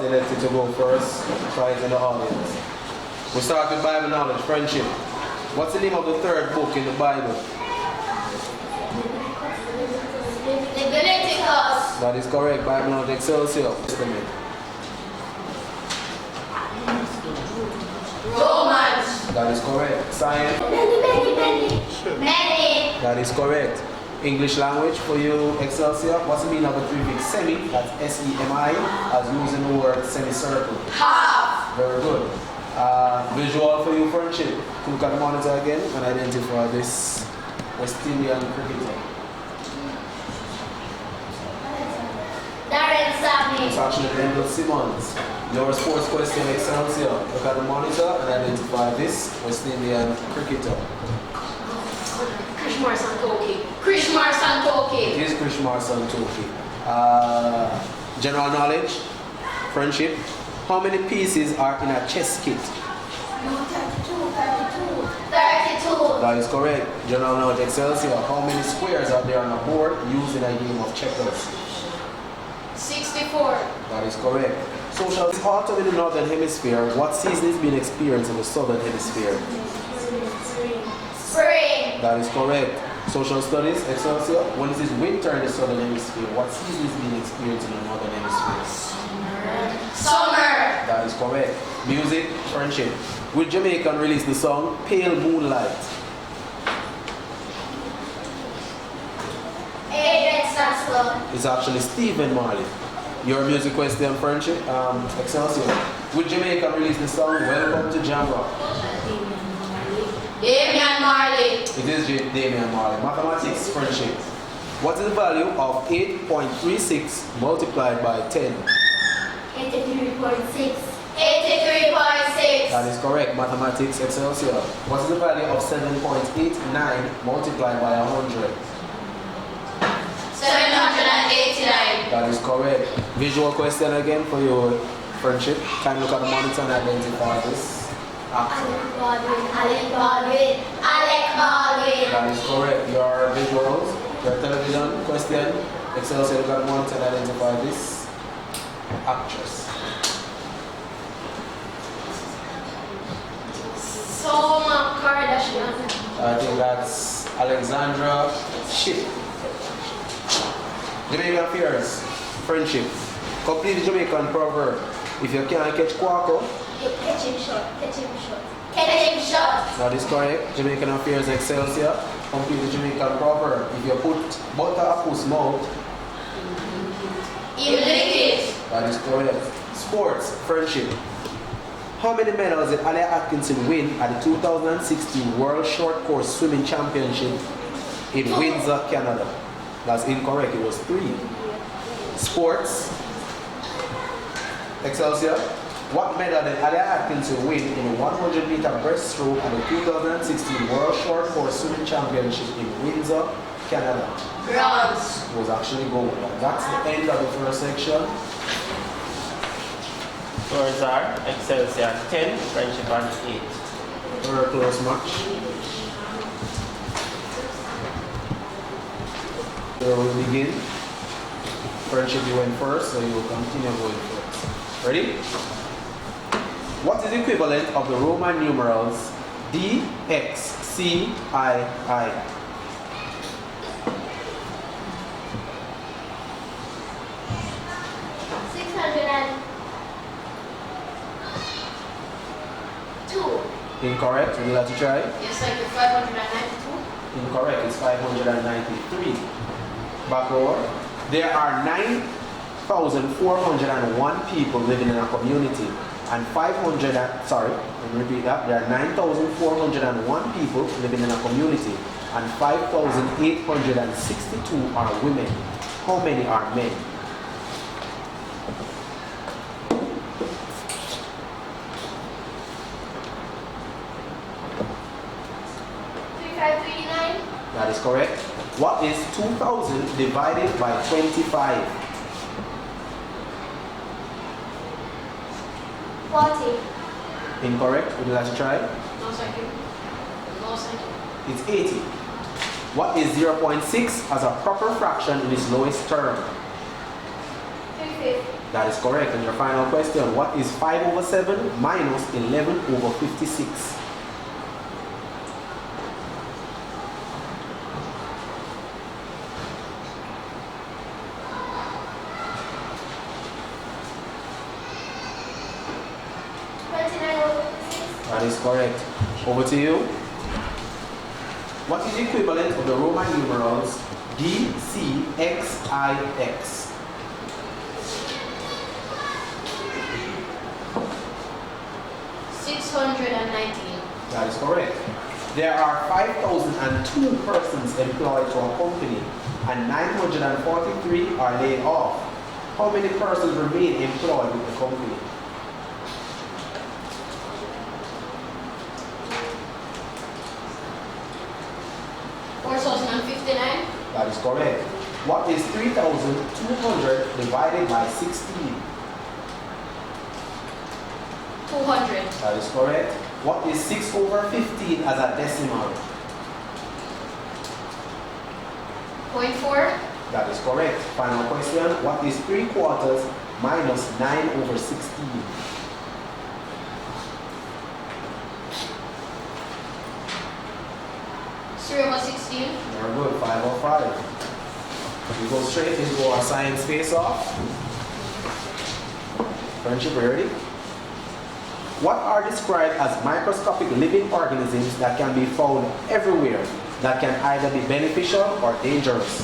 Elected to go first, prize in the audience. We start with Bible knowledge, friendship. What's the name of the third book in the Bible? Leviticus. That is correct. Bible knowledge, Excelsior. Romans. That is correct. Science. Many. That is correct. English language for you, Excelsior. What's the meaning of the prefix semi? That's S-E-M-I, as using the word semicircle. Half. Very good. Visual for you, friendship. Look at the monitor again and identify this West Indian cricketer. Darren It's Sammy. actually Wendell Simmons. Your sports question, Excelsior. Look at the monitor and identify this West Indian cricketer. Krishmar Santoki. Krishmar Santoki. It is Krishmar Santoki. General knowledge, friendship. How many pieces are in a chess kit? 32. That is correct. General knowledge, Excelsior. How many squares are there on a board used in a game of checkers? 64. That is correct. Social is autumn in the northern hemisphere. What season is being experienced in the southern hemisphere? Spring. That is correct. Social studies, Excelsior. When it is winter in the southern hemisphere, what season is being experienced in the northern hemisphere? Summer. That is correct. Music, friendship. Will Jamaican release the song Pale Moonlight? Adrian Saxon. It's actually Stephen Marley. Your music question, friendship, Excelsior. Will Jamaican release the song Welcome to Jamrock? Damian Marley. It is Damian Marley. Mathematics, friendship. What is the value of 8.36 multiplied by 10? 83.6. 83.6. That is correct. Mathematics, Excelsior. What is the value of 7.89 multiplied by 100? 789. That is correct. Visual question again for your friendship. Can you look at the monitor and identify this? Alec Baldwin. That is correct. Your visuals, your television question. Excelsior, look at the monitor and identify this. Actress. Soma Kardashian. I think that's Alexandra Shipp. Jamaican affairs, friendship. Complete the Jamaican proverb. If you can't catch Quaco, Catch him short. Catch him short. Catch him short. that is correct. Jamaican affairs, Excelsior. Complete the Jamaican proverb. If you put butter up whose mouth, You lick it. that is correct. Sports, friendship. How many medals did Alia Atkinson win at the 2016 World Short Course Swimming Championship in Windsor, Canada? That's incorrect. It was 3. Sports, Excelsior. What medal did Alia Atkinson win in the 100-meter breaststroke at the 2016 World Short Course Swimming Championship in Windsor, Canada? Bronze. It was actually gold. And that's the end of the first section. Scores are Excelsior 10, Friendship on 8. Very close match. So we'll begin. Friendship, you went first, so you will continue going first. Ready? What is the equivalent of the Roman numerals D, X, C, I, I? Incorrect. Would you like to try? Yes, like the 592. Incorrect. It's 593. Back over. There are 9,401 people living in a community, and 500. Sorry, let me repeat that. There are 9,401 people living in a community, and 5,862 are women. How many are men? 3539. That is correct. What is 2,000 divided by 25? 40. Incorrect. Would you like to try? No, thank you. No, thank you. It's 80. What is 0.6 as a proper fraction in its lowest term? 3/5. That is correct. And your final question, what is 5 over 7 minus 11 over 56? That is correct. Over to you. What is the equivalent of the Roman numerals D, C, X, I, X? That is correct. There are 5,002 persons employed to a company and 943 are laid off. How many persons remain employed with the company? That is correct. What is 3,200 divided by 16? 200. That is correct. What is 6 over 15 as a decimal? 0.4. That is correct. Final question. What is 3/4 minus 9 over 16? 3 over 16. Very good. 5 over 5. We go straight into our science face-off. Friendship, ready? What are described as microscopic living organisms that can be found everywhere that can either be beneficial or dangerous?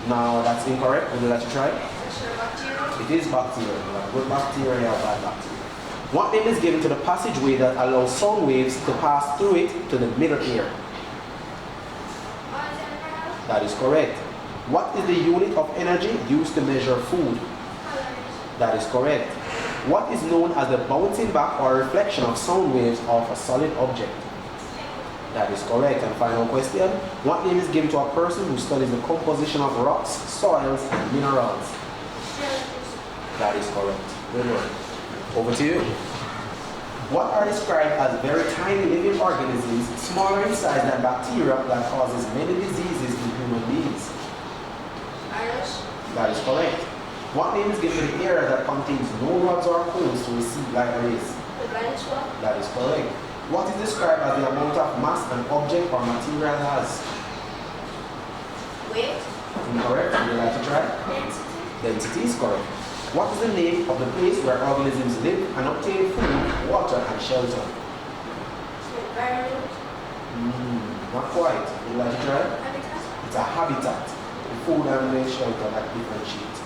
No, that's incorrect. Would you like to try? It is bacteria. Good bacteria or bad bacteria. What name is given to the passageway that allows sound waves to pass through it to the middle ear? That is correct. What is the unit of energy used to measure food? That is correct. What is known as the bouncing back or reflection of sound waves of a solid object? That is correct. And final question. What name is given to a person who studies the composition of rocks, soils, and minerals? That is correct. Good work. Over to you. What are described as very tiny living organisms, smaller in size than bacteria, that causes many diseases in human beings? That is correct. What name is given to the area that contains no rods or holes to receive light rays? That is correct. What is described as the amount of mass an object or material has? Weight. Incorrect. Would you like to try? Density. Density is correct. What is the name of the place where organisms live and obtain food, water, and shelter? Not quite. Would you like to try? It's a habitat. The food and the shelter that differentiate.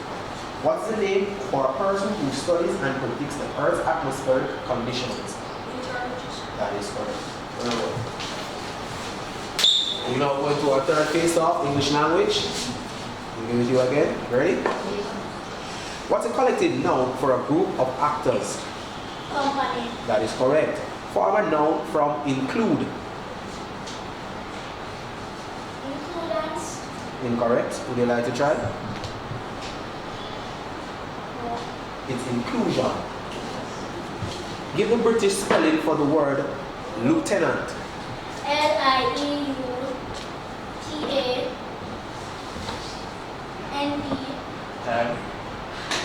What's the name for a person who studies and predicts the Earth's atmospheric conditions? That is correct. Very well. We now go to our third face-off, English language. We'll give it to you again. Ready? What's a collective noun for a group of actors? Company. That is correct. Form a noun from include. Inclusions. Incorrect. Would you like to try? No. It's inclusion. Give the British spelling for the word lieutenant. Lieutenant. Time.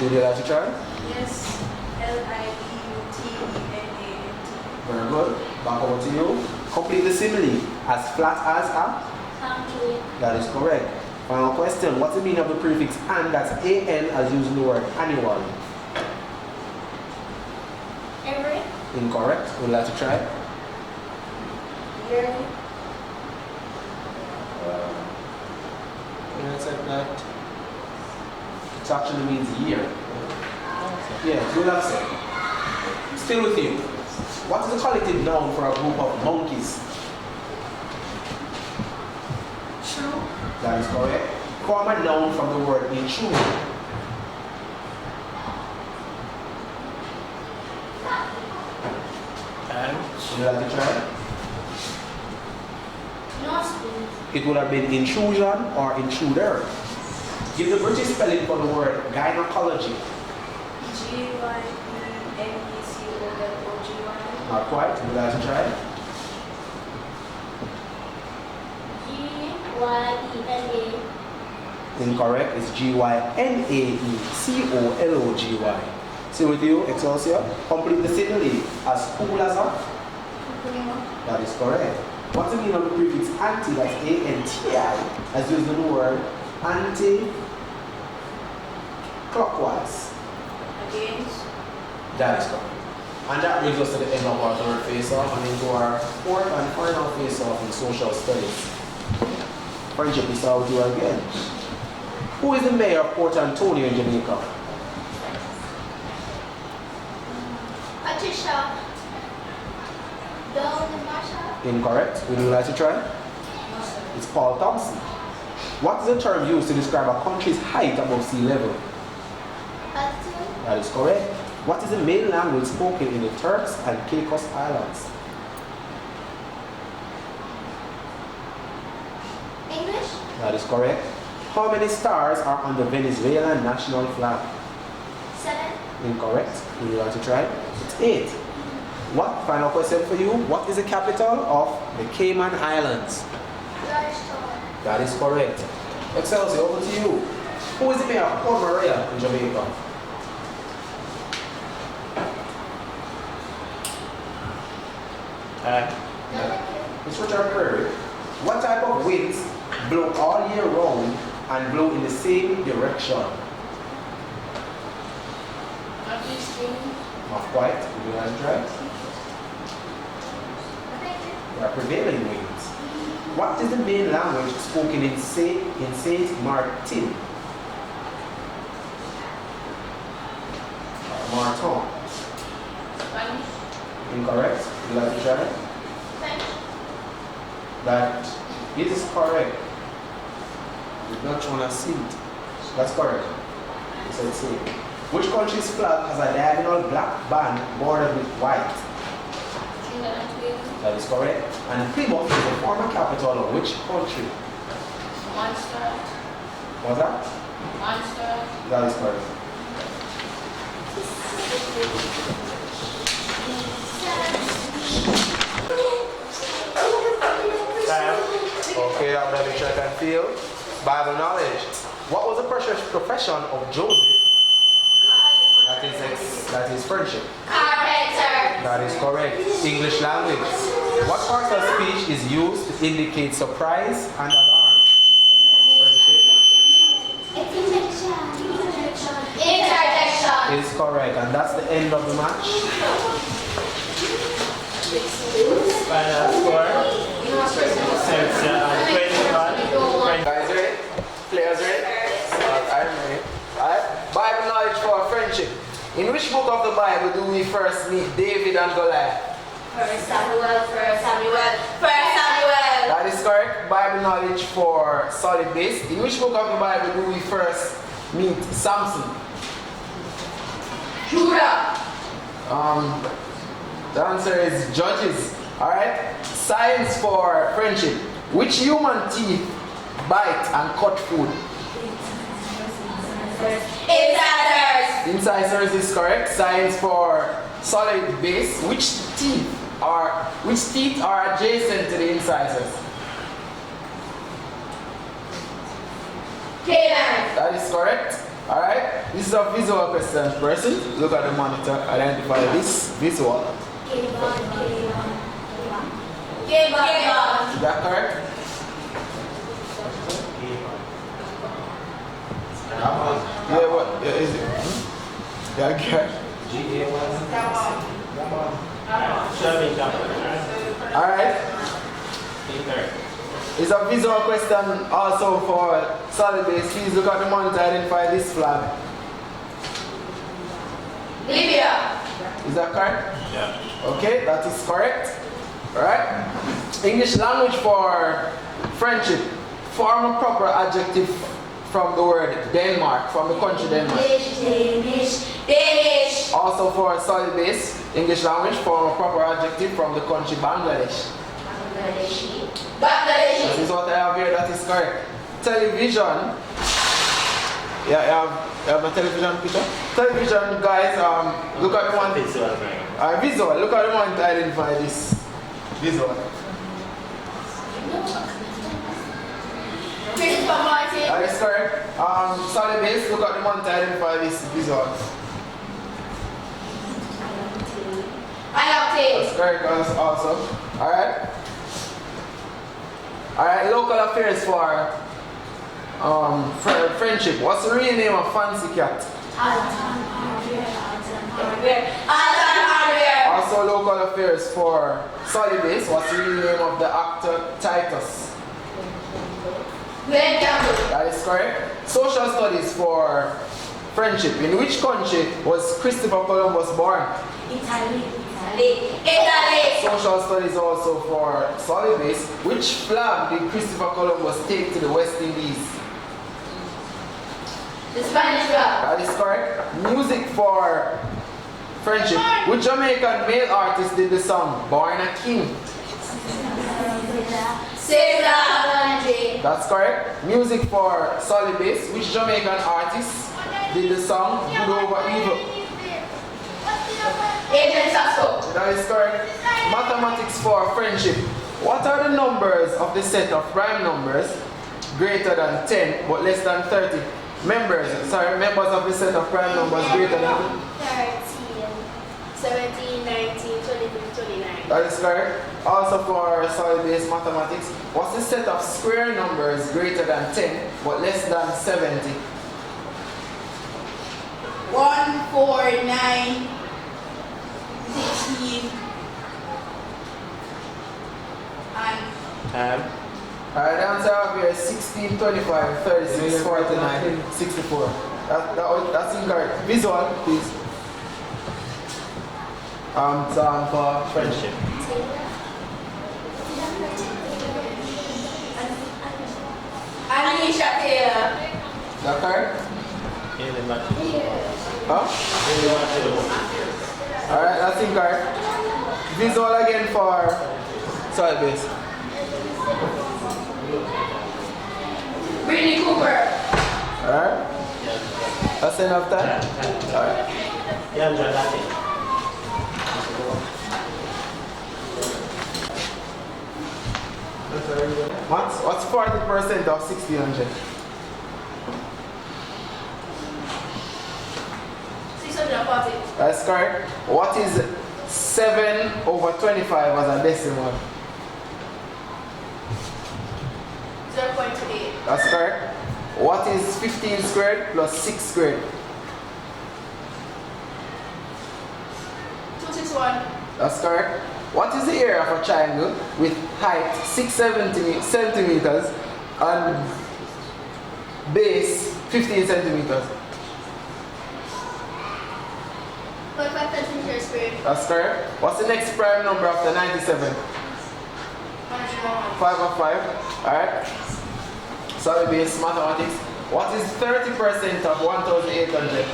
Would you like to try? Yes, Lieutenant. Very good. Back over to you. Complete the simile. As flat as a? Country. That is correct. Final question. What's the meaning of the prefix an? That's an as used in the word annual. Every. Incorrect. Would you like to try? Yearly. It's like that. It actually means year. Yeah, good answer. Still with you. What is the collective noun for a group of monkeys? True. That is correct. Form a noun from the word intrude. Time. Would you like to try? No spoon. It would have been intrusion or intruder. Give the British spelling for the word gynecology. GYENECOLOGY. Not quite. Would you like to try? Incorrect. It's Gynaecology. See with you, Excelsior. Complete the simile. As cool as a. That is correct. What's the meaning of the prefix anti? That's A-N-T-I. As used in the word anti-clockwise. Against. That is correct. And that brings us to the end of our third face-off and into our fourth and final face-off in social studies. Friendship, we start with you again. Who is the mayor of Port Antonio in Jamaica? Patricia. Dawn Marshall. Incorrect. Would you like to try? It's Paul Thompson. What is the term used to describe a country's height above sea level? Altitude. That is correct. What is the main language spoken in the Turks and Caicos Islands? English. That is correct. How many stars are on the Venezuelan national flag? 7. Incorrect. Would you like to try? It's 8. What? Final question for you. What is the capital of the Cayman Islands? Georgetown. That is correct. Excelsior, over to you. Who is the mayor of Port Maria in Jamaica? It's Richard Prairie. What type of winds blow all year round and blow in the same direction? Not quite. Would you like to try? They are prevailing winds. What is the main language spoken in Saint Martin? Martin. Spanish. Incorrect. Would you like to try? French. That is correct. You're not trying to see it. That's correct. You said see. Which country's flag has a diagonal black band bordered with white? That is correct. And Plymouth is the former capital of which country? Monster. What's that? Monster. That is correct. Okay, that would have been track and field. Bible knowledge. What was the profession of Joseph? That is friendship. Carpenter. That is correct. English language. What part of speech is used to indicate surprise and alarm? Friendship. Interjection. Is correct. And that's the end of the match. Final score. Excelsior 21. Guys ready? Players ready? I'm ready. Alright? Bible knowledge for friendship. In which book of the Bible do we first meet David and Goliath? 1 Samuel. That is correct. Bible knowledge for solid base. In which book of the Bible do we first meet Samson? Judah. The answer is Judges. Alright? Science for friendship. Which human teeth bite and cut food? Incisors is correct. Science for solid base. Which teeth are adjacent to the incisors? Canine. That is correct. Alright. This is a visual question person. Look at the monitor. Identify this visual. Is that correct? Yeah, what? Yeah, is it? Yeah, okay. Alright. It's a visual question also for solid base. Please look at the monitor, identify this flag. Libya. Is that correct? Yeah. Okay, that is correct. Alright. English language for friendship. Form a proper adjective from the word Denmark, from the country Denmark. Danish. Also for solid base, English language, form a proper adjective from the country Bangladesh. Bangladeshi. This is what I have here, that is correct. Television. Yeah, you have a television picture? Television, guys, look at the one. Visual. Visual, look at the one to identify this. Visual. Christopher Martin. That is correct. Solid base, look at the man to identify this visual. That's correct, that's awesome. Alright. Alright, local affairs for friendship. What's the real name of Fancy Cat? Alton Hardware. Also local affairs for Solid Base. What's the real name of the actor Titus? Glenn Campbell. That is correct. Social studies for friendship. In which country was Christopher Columbus born? Italy. Social studies also for Solid Base. Which flag did Christopher Columbus take to the West Indies? The Spanish flag. That is correct. Music for friendship. Which Jamaican male artist did the song Born a King? That's correct. Music for Solid Base. Which Jamaican artist did the song Good Over Evil? Adrian Sasso. That is correct. Mathematics for friendship. What are the numbers of the set of prime numbers greater than 10 but less than 30? Members of the set of prime numbers greater than 13, 17, 19, 22, 29. That is correct. Also for solid base mathematics, what's the set of square numbers greater than 10 but less than 70? 1, 4, 9, 16, and Alright, the answer up here is 16, 25, 36, 49, 64. That's incorrect. Visual, please. Song for friendship. Anisha Taylor. Is that correct? Huh? Alright, that's incorrect. Visual again for solid base. Brittany Cooper. Alright? That's enough time? Alright. What's 40% of 1600? 640. That's correct. What is 7 over 25 as a decimal? 0.28. That's correct. What is 15 squared plus 6 squared? 261. That's correct. What is the area of a triangle with height 6 centimeters and base 15 centimeters? 0.5 centimeters squared. That's correct. What's the next prime number after 97? 5 of 5. Alright. Solid base mathematics. What is 30% of 1,800?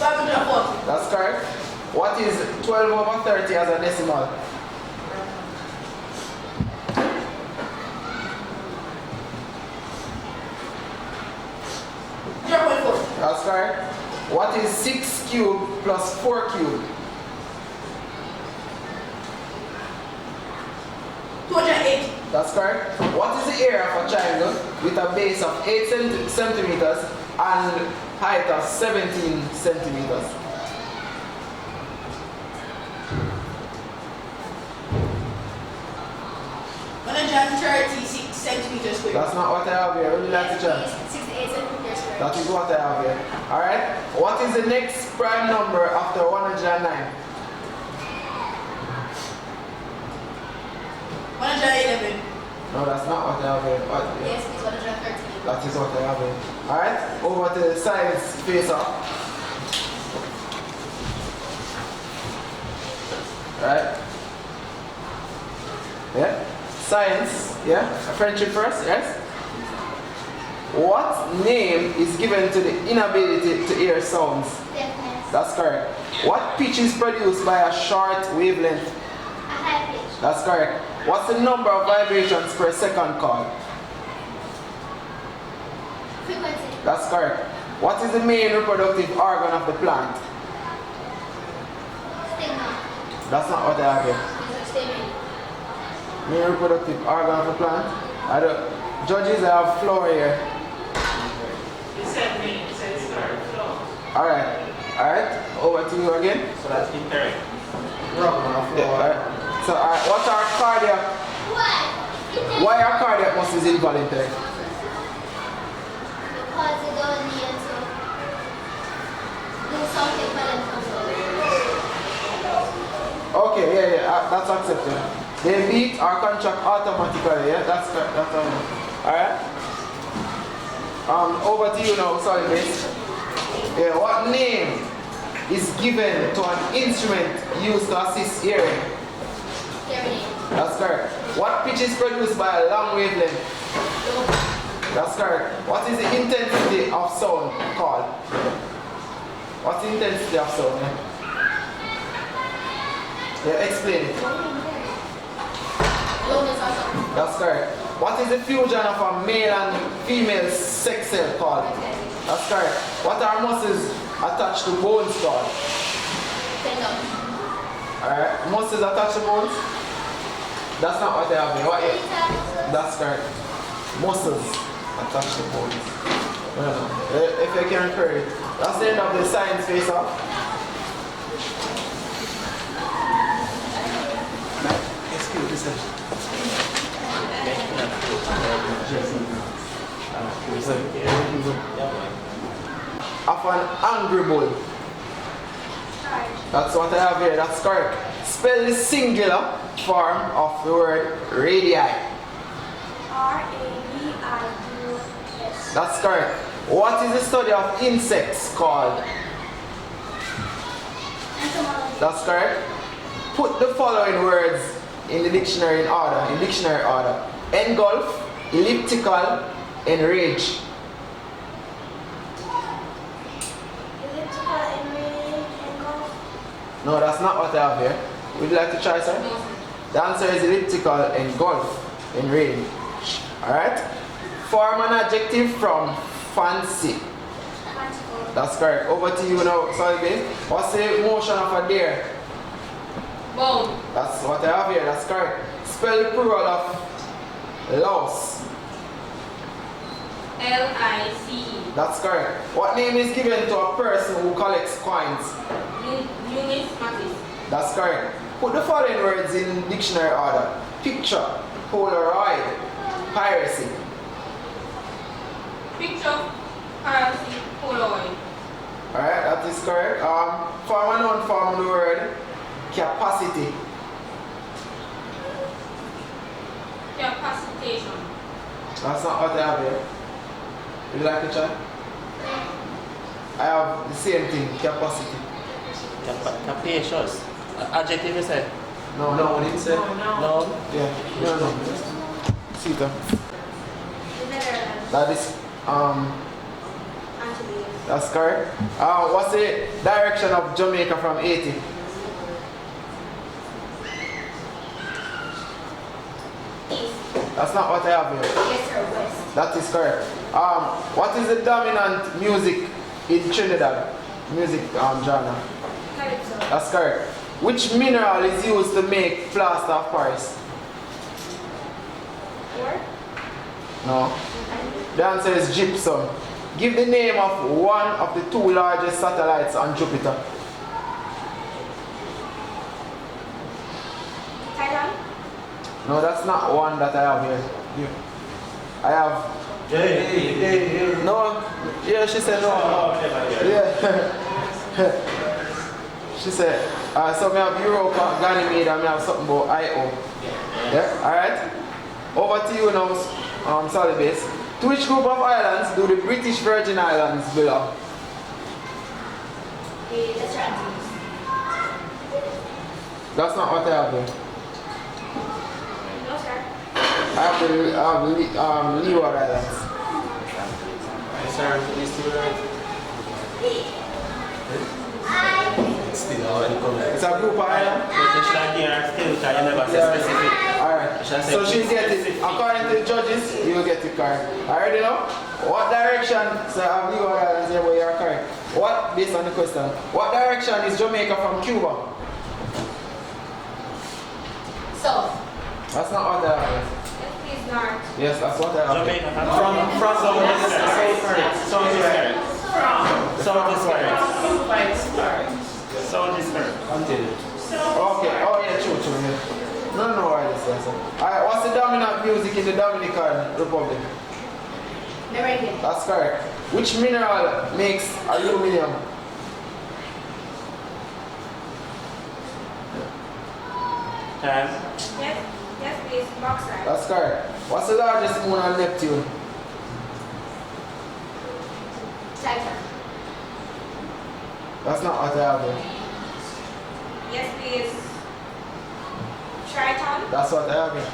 540. That's correct. What is 12 over 30 as a decimal? 0.4. That's correct. What is 6 cubed plus 4 cubed? 280. That's correct. What is the area of a triangle with a base of 8 centimeters and height of 17 centimeters? Centimeters squared. That's not what I have here. Would you like to try? 68 centimeters squared. That is what I have here. Alright? What is the next prime number after 109? 111. No, that's not what I have here. Yes, it's 113. That is what I have here. Alright? Over to the science face off. Right? Yeah? Science, yeah? Friendship first, yes? What name is given to the inability to hear sounds? Deafness. That's correct. What pitch is produced by a short wavelength? A high pitch. That's correct. What's the number of vibrations per second called? Frequency. That's correct. What is the main reproductive organ of the plant? Stigma. That's not what I have here. Stamen. Main reproductive organ of a plant. Judges have floor here. You said me, you said start flow. Alright, over to you again. So that's incorrect. Alright. So what are cardiac? Why are cardiac muscles involuntary? Because you don't need to do something for themselves. Okay, yeah, that's accepted. They beat or contract automatically, yeah, that's correct. Alright. Over to you now, sorry, miss. Yeah, what name is given to an instrument used to assist hearing? Hearing aid. That's correct. What pitch is produced by a long wavelength? That's correct. What is the intensity of sound called? What's the intensity of sound? Yeah, explain it. Loneliness or something. That's correct. What is the fusion of a male and female sex cell called? That's correct. What are muscles attached to bones called? Tendon. Alright, muscles attached to bones? That's not what they have here. What? That's correct. Muscles attached to bones. If you can correct it. That's the end of the science face off. Excuse me, sir. Of an angry bull. That's what I have here, that's correct. Spell the singular form of the word radii. R-A-D-I-U-S. That's correct. What is the study of insects called? Entomology. That's correct. Put the following words in the dictionary order. Engulf, elliptical, enrage. Elliptical, enrage, engulf. No, that's not what I have here. Would you like to try, sir? The answer is elliptical, engulf, enrage. Alright? Form an adjective from fancy. Fanciful. That's correct. Over to you now, sorry, babe. What's the motion of a deer? Bone. That's what I have here, that's correct. Spell the plural of louse. L-I-C-E. That's correct. What name is given to a person who collects coins? Numismatist. That's correct. Put the following words in dictionary order. Picture, Polaroid, piracy. Picture, piracy, Polaroid. Alright, that is correct. Form a noun form of the word capacity. Capacitation. That's not what I have here. Would you like to try? I have the same thing, capacity. Capacious. Adjective you said? No, No, what did you say? No. Yeah, no. See that? The Netherlands. That is, Antilles. that's correct. What's the direction of Jamaica from Haiti? East. That's not what I have here. Yes, sir. West. That is correct. What is the dominant music in Trinidad? Music genre. Calypso. That's correct. Which mineral is used to make plaster of Paris? Or? No. The answer is gypsum. Give the name of one of the two largest satellites on Jupiter. Thailand. No, that's not one that I have here. I have. No. Yeah, she said no. Yeah. She said, so we have Europa, Ganymede, and we have something about Io. Yeah, alright? Over to you now, solid base. To which group of islands do the British Virgin Islands belong? The Atlantic. That's not what I have here. No, sir. I have the Leeward Islands. Sir, please do right. Still, It's a group of islands. British like here still, because you never say specific. Alright. So she'll get it. According to the judges, you'll get it correct. Already know? What direction? So I have Leeward Islands here where you are correct. What, based on the question, what direction is Jamaica from Cuba? South. That's not what I have. FP is north. Yes, that's what I have. Jamaica. From South is correct. South is correct. From. South is correct. By start. South is correct. Continue. Okay, oh yeah, true, yeah. No, why this is. Alright, what's the dominant music in the Dominican Republic? Merengue. That's correct. Which mineral makes aluminum? Time. Yes, please. Bauxite. That's correct. What's the largest moon on Neptune? Titan. That's not what I have there. Yes, please. Triton. That's what I have here.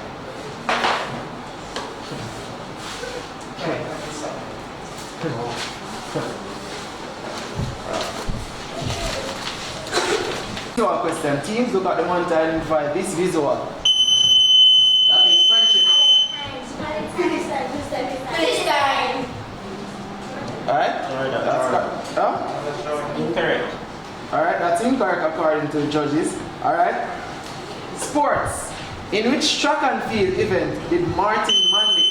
Visual question. Teams look at the monitor and identify this visual. That is friendship. Philistine. Alright? Alright, That's that's correct. Huh? incorrect. Alright, that's incorrect according to the judges. Alright? Sports. In which track and field event did Martin Manley?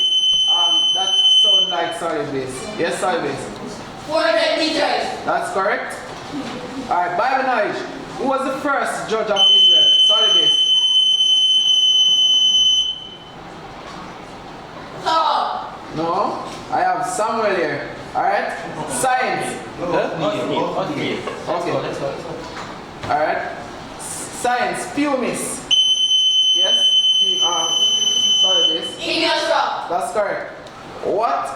That sound like solid base. Yes, solid base. 400 meters. That's correct. Alright, Bible knowledge. Who was the first judge of Israel? Solid base. Saul. No, I have Samuel here. Alright? Science. Okay. Okay. Alright. Science. Pumis. Yes? Solid base. English rock. That's correct. What?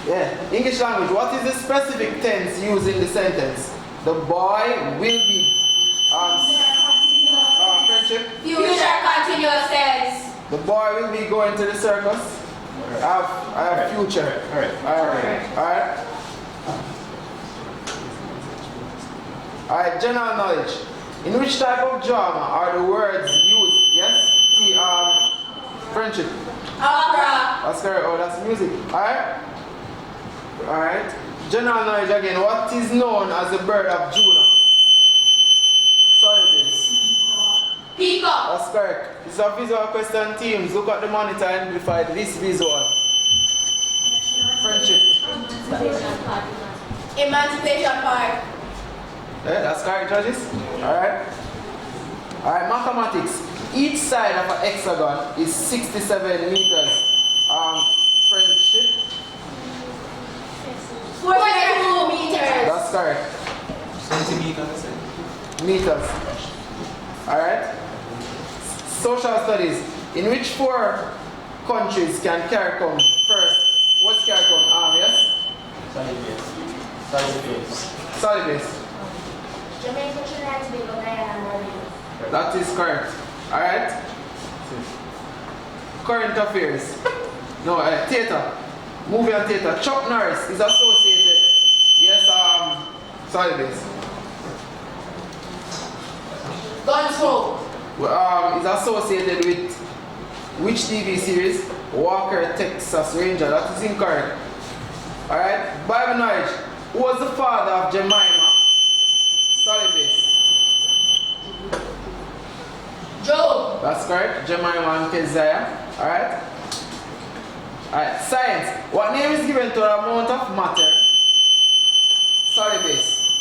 Yeah. English language. What is the specific tense used in the sentence? The boy will be. Friendship. Future continuous tense. The boy will be going to the circus. I have future. Correct. Alright. Alright, general knowledge. In which type of drama are the words used? Yes? Friendship. Opera. That's correct. Oh, that's music. Alright? Alright. General knowledge again. What is known as the bird of Juno? Sorry, this. Peacock. That's correct. It's a visual question. Teams, look at the monitor and identify this visual. Friendship. Emancipation Park. Yeah, that's correct, judges. Alright. Alright, mathematics. Each side of an hexagon is 67 meters. Friendship. 42 meters. That's correct. Centimeters. Meters. Alright. Social studies. In which 4 countries can CARICOM first? What's CARICOM? Yes? Solid base. Solid base. Solid base. Jamaica, Trinidad, Tobago, Guyana, and Barbados. That is correct. Alright? Current affairs. No, theater. Movie and theater. Chuck Norris is associated. Yes, solid base. Gunsmoke. Is associated with which TV series? Walker, Texas Ranger. That is incorrect. Alright? Bible knowledge. Who was the father of Jemima? Solid base. Job. That's correct. Jemima and Keziah. Alright? Alright. Science. What name is given to an amount of matter? Solid base.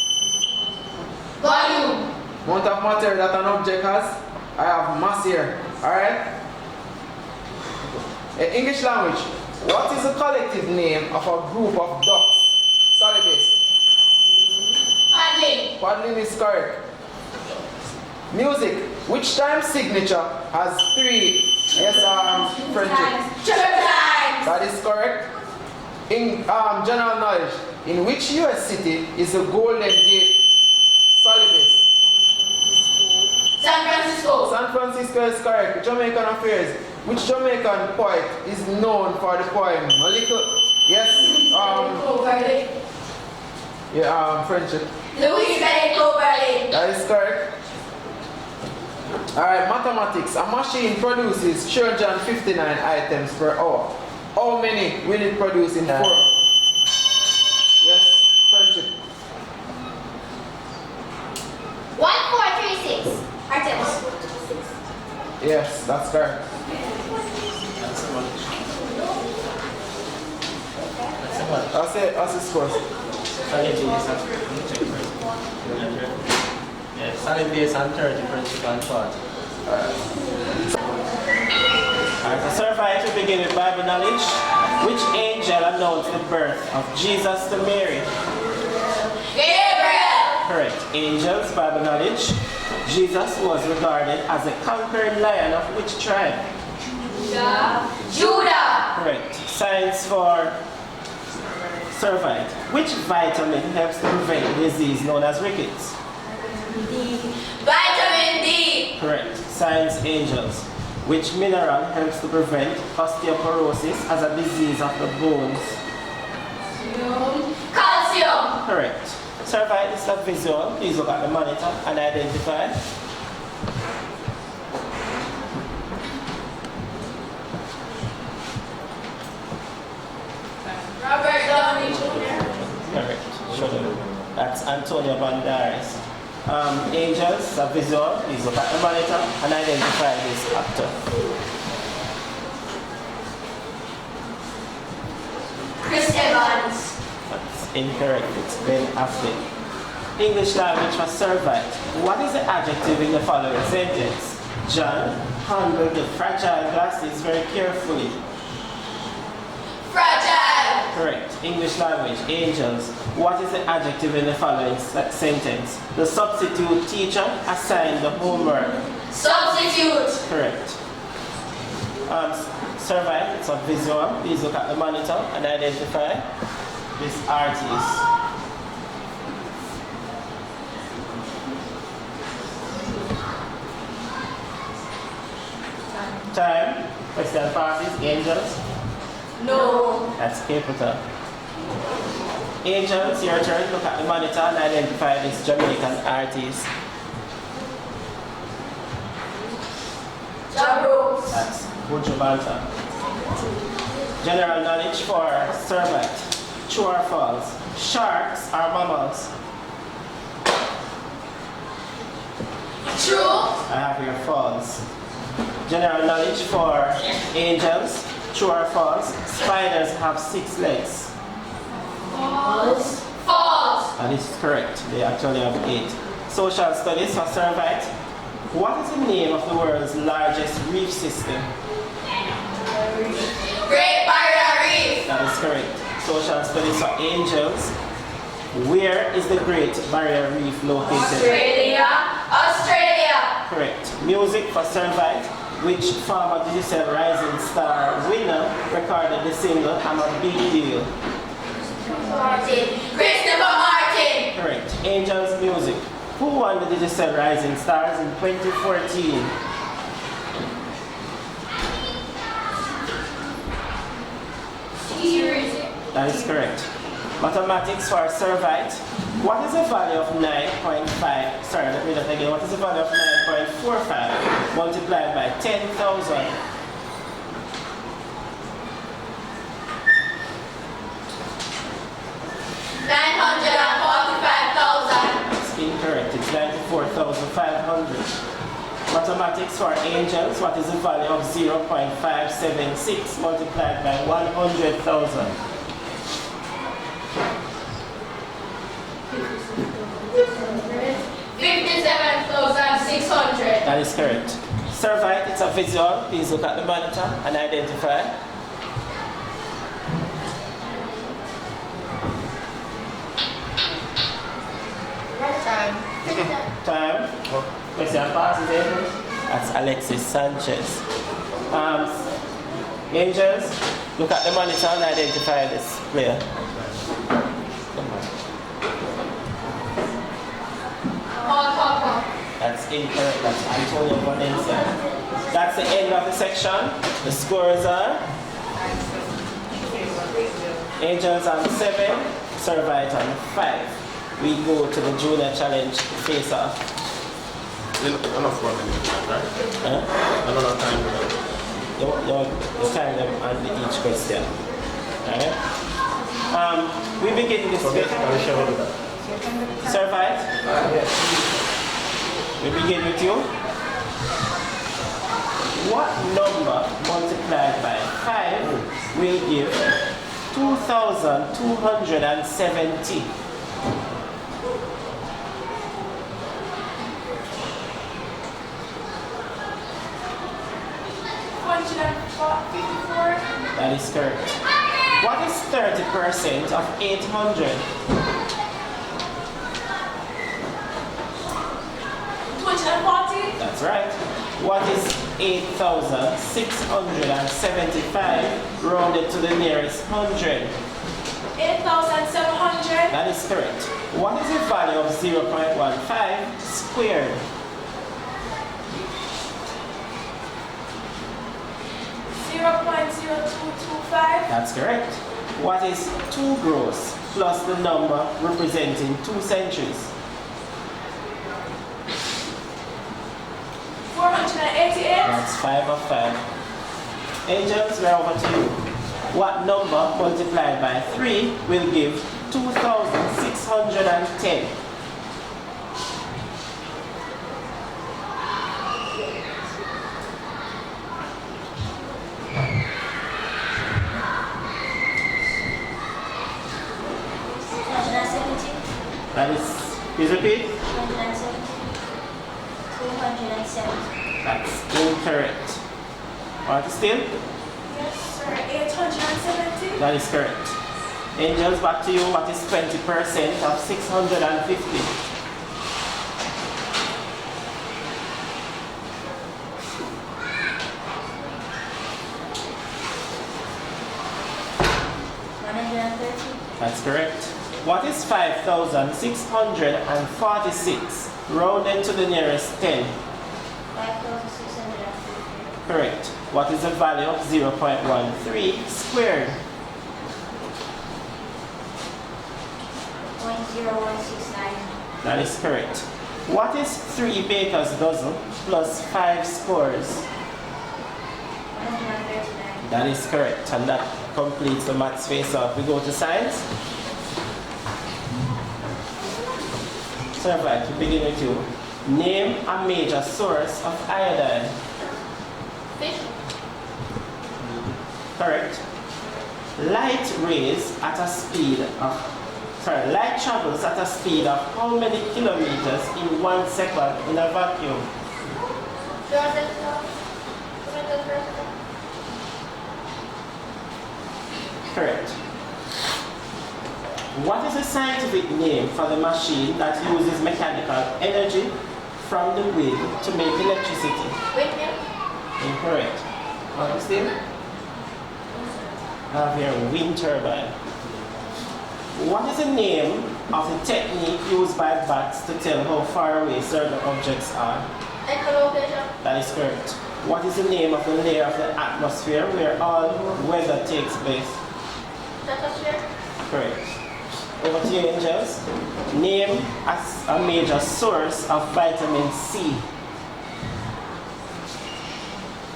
Volume. Amount of matter that an object has. I have mass here. Alright? English language. What is the collective name of a group of ducks? Solid base. Paddling. Paddling is correct. Music. Which time signature has 3? Yes, friendship. Sugar times. That is correct. In general knowledge. In which US city is the Golden Gate? Solid base. San Francisco. San Francisco is correct. Jamaican affairs. Which Jamaican poet is known for the poem? A little. Yes. Overlay. Friendship. Louis Bennett Overlay. That is correct. Alright, mathematics. A machine produces 359 items per hour. How many will it produce in 4? Yes, friendship. 1436 items. Yes, that's correct. That's the one. That's the one. I'll say scores. Solid base and check first. Yes, solid base and 30 principal and 40. Alright, so survey to begin with Bible knowledge. Which angel announced the birth of Jesus to Mary? Gabriel. Correct. Angels, Bible knowledge. Jesus was regarded as a conquering lion of which tribe? Judah. Correct. Science for survey. Which vitamin helps to prevent disease known as rickets? Vitamin D. Correct. Science angels. Which mineral helps to prevent osteoporosis as a disease of the bones? Calcium. Correct. Survey is not visual. Please look at the monitor and identify. Robert Downey Jr. Correct. Show them. That's Antonio Banderas. Angels are visual. Please look at the monitor and identify this actor. Chris Evans. That's incorrect. It's Ben Affleck. English language for survey. What is the adjective in the following sentence? John handled the fragile glasses very carefully. Fragile. Correct. English language. Angels. What is the adjective in the following sentence? The substitute teacher assigned the homework. Substitute. Correct. Survey. It's a visual. Please look at the monitor and identify this artist. Time. Question passes. Angels. No. That's capital. Angels, your turn. Look at the monitor and identify this Jamaican artist. Jabros. That's Buju Banton. General knowledge for survey. True or false? Sharks are mammals. True. I have here false. General knowledge for angels. True or false? Spiders have 6 legs. False. False. And this is correct. They actually have 8. Social studies for survey. What is the name of the world's largest reef system? Great Barrier Reef. That is correct. Social studies for angels. Where is the Great Barrier Reef located? Australia. Australia. Correct. Music for survey. Which former digital rising star winner recorded the single I'm a Big Deal? Martin. Christopher Martin. Correct. Angels Music. Who won the Digital Rising Stars in 2014? That is correct. Mathematics for survey. What is the value of 9.5? Sorry, let me read that again. What is the value of 9.45 multiplied by 10,000? It's incorrect. It's 94,500. Mathematics for angels. What is the value of 0.576 multiplied by 100,000? 57,600. That is correct. Survey, it's a visual. Please look at the monitor and identify. Time. Question passes in. That's Alexis Sanchez. Angels, look at the monitor and identify this player. That's incorrect. That's Antonio Valencia. That's the end of the section. The scores are Angels on 7, Survivor on 5. We go to the Junior Challenge face-off. Enough 1 minute, right? Another time. You time them on each question. Alright? We begin this bit. Survive? Yes. We begin with you. What number multiplied by 5 will give 2,270? That is correct. What is 30% of 800? 240. That's right. What is 8,675 rounded to the nearest hundred? 8,700. That is correct. What is the value of 0.15 squared? 0.0225. That's correct. What is 2 gross plus the number representing 2 centuries? 488. That's 5 of 5. Angels, we're over to you. What number multiplied by 3 will give 2,610? That is, please repeat. 270. That's incorrect. What is still? Yes, sir. 870. That is correct. Angels, back to you. What is 20% of 650? That's correct. What is 5,646 rounded to the nearest 10? 5,650. Correct. What is the value of 0.13 squared? 0.0169. That is correct. What is 3 baker's dozen plus 5 scores? 139. That is correct. And that completes the maths face-off. We go to science. So right, we begin with you. Name a major source of iodine. Fish. Correct. Light travels at a speed of how many kilometers in 1 second in a vacuum? Correct. What is the scientific name for the machine that uses mechanical energy from the wind to make electricity? Windmill. Incorrect. What is it? Have here wind turbine. What is the name of the technique used by bats to tell how far away certain objects are? Echolocation. That is correct. What is the name of the layer of the atmosphere where all weather takes place? Stratosphere. Correct. Over to you, Angels. Name a major source of vitamin C.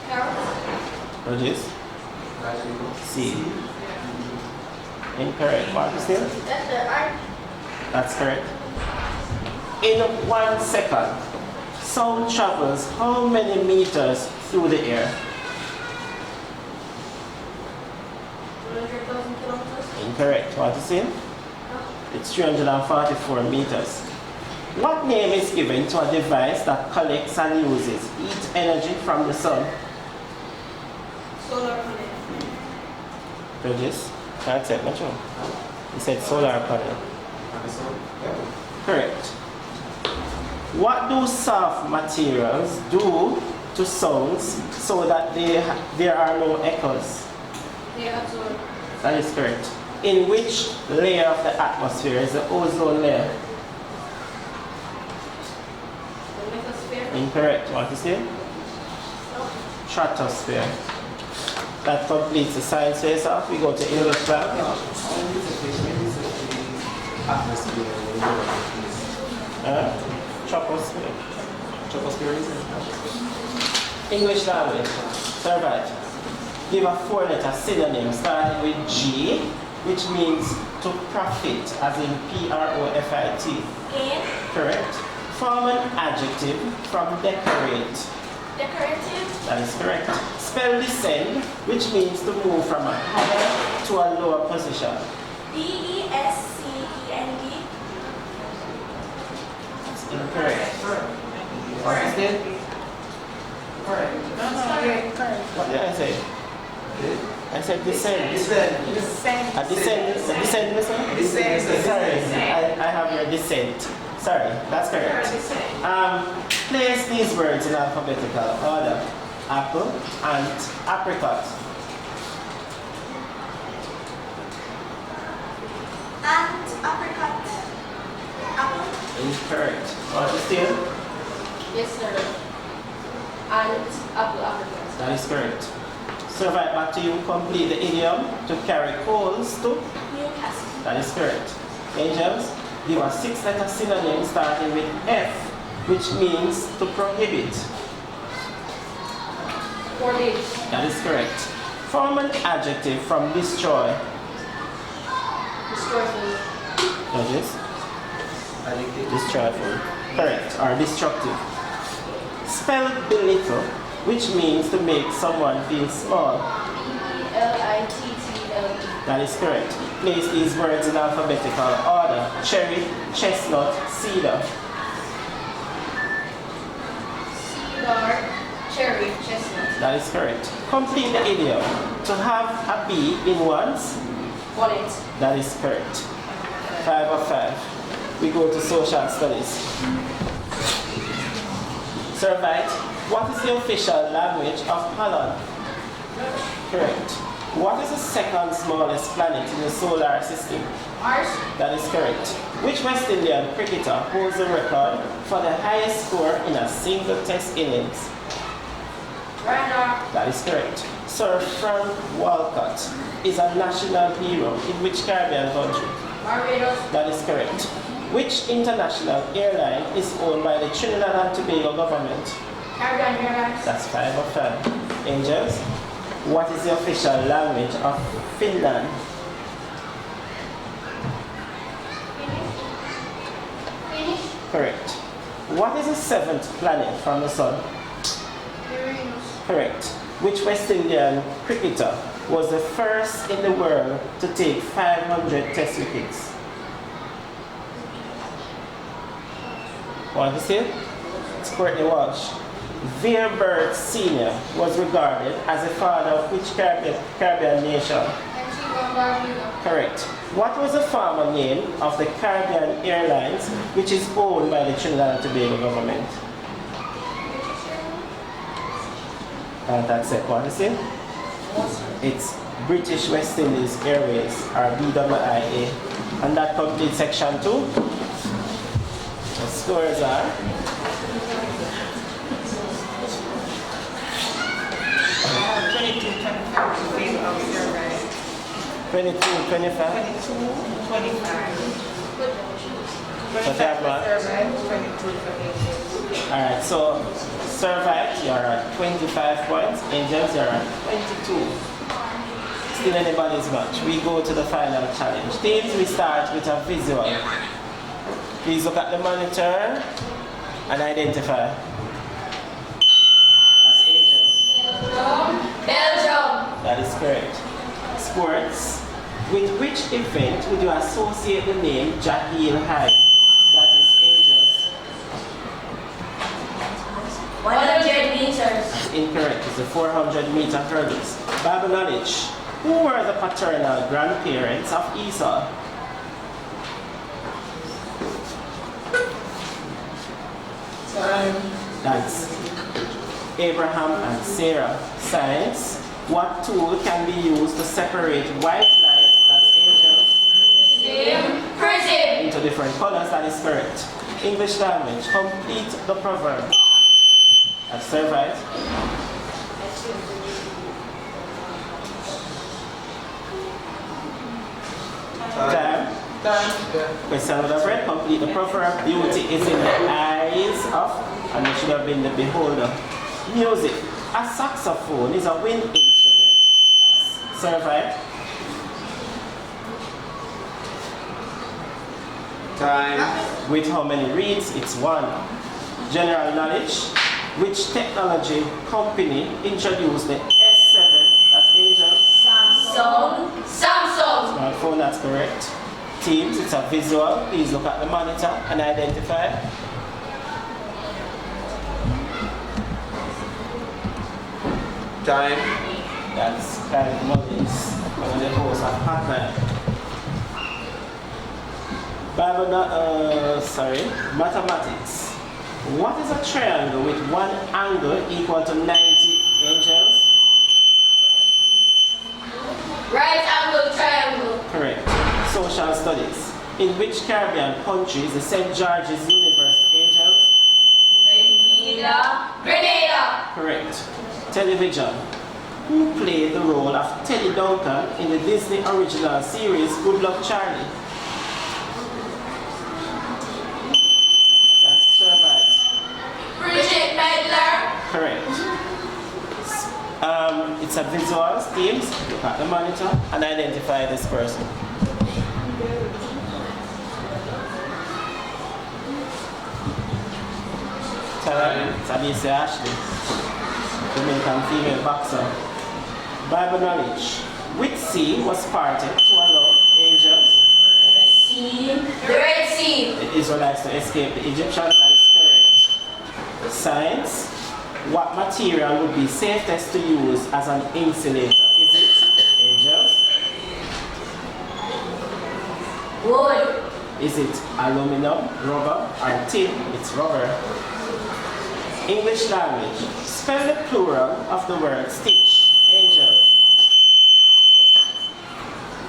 Carrots. What is? C. Incorrect. What is it? That's the art. That's correct. In 1 second, sound travels how many meters through the air? 100,000 kilometers. Incorrect. What is it? It's 344 meters. What name is given to a device that collects and uses heat energy from the sun? Solar panel. Regis? That's it, Mitchell. He said solar panel. Correct. What do soft materials do to sounds so that there are no echoes? They absorb. That is correct. In which layer of the atmosphere is the ozone layer? The lithosphere. Incorrect. What is it? Stratosphere. That completes the science face-off. We go to English class. Troposphere. English language. Survey. Give a 4-letter synonym starting with G, which means to profit, as in P-R-O-F-I-T. Gain. Correct. Form an adjective from decorate. Decorative. That is correct. Spell descend, which means to move from a higher to a lower position. DESCEND. That's incorrect. What is it? What did I say? I said descend. A descend, Mister? Sorry, I have your descent. Sorry, that's correct. Place these words in alphabetical order. Apple, ant, apricot. Ant, apricot. Apple. Incorrect. Want to steal? Yes, sir. And apple, apricot. That is correct. Survive back to you. Complete the idiom to carry coals to. Newcastle. That is correct. Angels, give us 6-letter synonym starting with F, which means to prohibit. Forbid. That is correct. Form an adjective from destroy. Destroyful. Judges? Destroyful. Correct. Or destructive. Spell belittle, which means to make someone feel small. Belittle. That is correct. Place these words in alphabetical order. Cherry, chestnut, cedar. Cedar. Cherry. Chestnut. That is correct. Complete the idiom. To have a bee in one's. Bonnet. That is correct. 5 of 5. We go to social studies. Survived. What is the official language of Holland? Correct. What is the second smallest planet in the solar system? Mars. That is correct. Which West Indian cricketer holds the record for the highest score in a single test innings? Rana. That is correct. Sir Frank Walcott is a national hero in which Caribbean country? Barbados. That is correct. Which international airline is owned by the Trinidad and Tobago government? Caribbean Airlines. That's 5 of 5. Angels, what is the official language of Finland? Finnish. Correct. What is the 7th planet from the sun? Uranus. Correct. Which West Indian cricketer was the first in the world to take 500 test wickets? Want to see it? It's Courtney Walsh. Vere Bird Sr. was regarded as the father of which Caribbean nation? Antigua and Barbuda. Correct. What was the former name of the Caribbean Airlines, which is owned by the Trinidad and Tobago government? That's it. Want to see? It's British West Indies Airways, or BWIA. And that completes section 2. The scores are 22, 25 in favor of Survived. 22, 25. 22, 25. So that one. Survived, 22 for Angels. Alright, so Survived, you're at 25 points. Angels, you're at 22. Still anybody's match. We go to the final challenge. Teams, we start with a visual. Please look at the monitor and identify. That's Angels. Belgium. That is correct. Sports. With which event would you associate the name Jaheel High? That is Angels. 100 meters. That's incorrect. It's the 400-meter hurdles. Bible knowledge. Who were the paternal grandparents of Esau? That's Abraham and Sarah. Science. What tool can be used to separate white light, that's angels, Prism. into different colors? That is correct. English language. Complete the proverb. That's survived. Time. Question would have read. Complete the proverb. Beauty is in the eyes of, and it should have been the beholder. Music. A saxophone is a wind instrument. That's survived. Time. With how many reeds? It's 1. General knowledge. Which technology company introduced the S7? That's Angels. Samsung. Smartphone, that's correct. Teams, it's a visual. Please look at the monitor and identify. Time. That's Kyle Mullins, one of the hosts of Hotman. Mathematics. What is a triangle with one angle equal to 90 angels? Right angle triangle. Correct. Social studies. In which Caribbean country is the St. George's University Angels? Grenada. Correct. Television. Who played the role of Teddy Duncan in the Disney original series Good Luck Charlie? That's Servite. Bridget Medler. Correct. It's a visual teams. Look at the monitor and identify this person. It's Alicia Ashley, Jamaican female boxer. Bible knowledge. Which sea was parted to allow angels? The Red Sea. The Israelites to escape the Egyptians? That is correct. Science. What material would be safest to use as an insulator? Is it angels? Wood. Is it aluminum, rubber, or tin? It's rubber. English language. Spell the plural of the word stitch. Angel.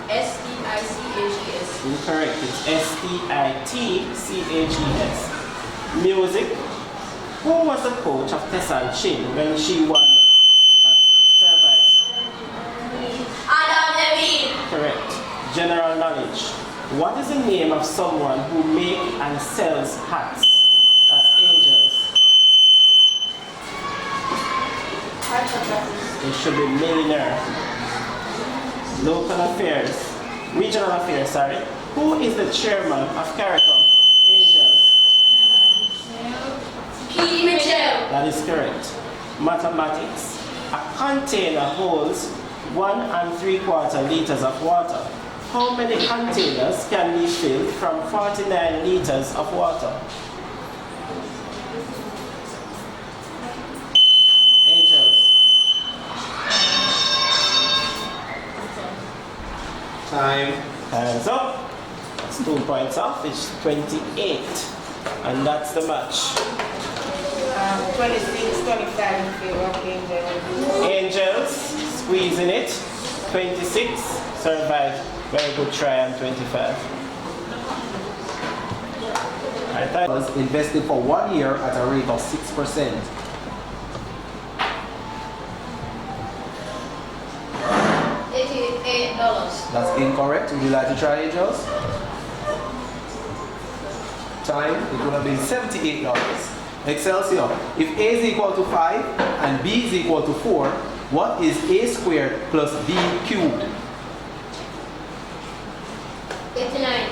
S-T-I-C-H-E-S. Incorrect. It's S-T-I-T-C-H-E-S. Music. Who was the coach of Tessan Chin when she won Servite? Adam Levine. Correct. General knowledge. What is the name of someone who makes and sells hats? That's angels. It should be millionaire. Local affairs. Regional affairs, sorry. Who is the chairman of CARICOM? Angels. P. Mitchell. That is correct. Mathematics. A container holds 1 3/4 liters of water. How many containers can be filled from 49 liters of water? Angels. Time. Hands up. That's 2 points off. It's 28. And that's the match. 26-25 in favor of Angels. Angels squeezing it. 26. Survive. Very good try on 25. Alright, Was invested for 1 year at a rate of 6%. $88. That's incorrect. Would you like to try, Angels? Time. It would have been $78. Excelsior. If A is equal to 5 and B is equal to 4, what is A squared plus B cubed? 89.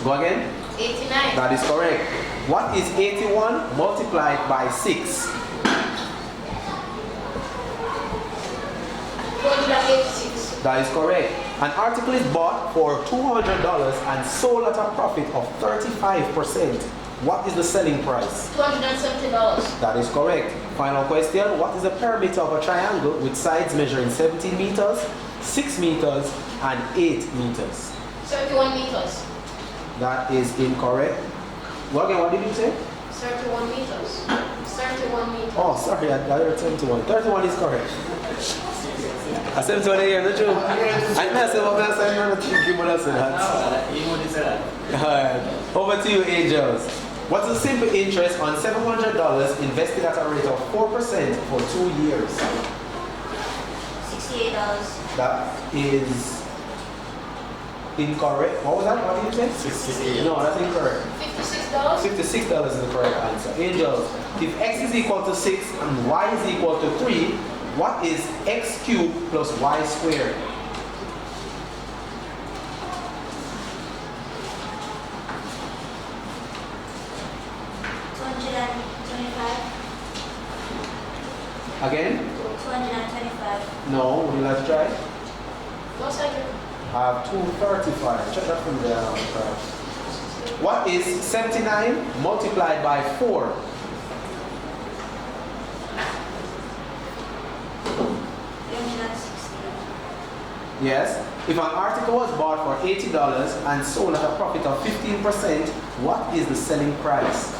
Go again. 89. That is correct. What is 81 multiplied by 6? 486. That is correct. An article is bought for $200 and sold at a profit of 35%. What is the selling price? $270. That is correct. Final question. What is the perimeter of a triangle with sides measuring 17 meters, 6 meters, and 8 meters? 31 meters. That is incorrect. Well, again, what did you say? 31 meters. 31 meters. Oh, sorry, I heard 71. 31 is correct. I said 21 again, the truth. I messed up, I think you would have said that. Alright, over to you, Angels. What's the simple interest on $700 invested at a rate of 4% for 2 years? $68. That is incorrect. What was that? What did you say? 68. No, that's incorrect. $56. $56 is the correct answer. Angels, if x is equal to 6 and y is equal to 3, what is x cubed plus y squared? Again? 225. No, would you like to try? What's that? I have 235. Check that from there. What is 79 multiplied by 4? Yes. If an article was bought for $80 and sold at a profit of 15%, what is the selling price?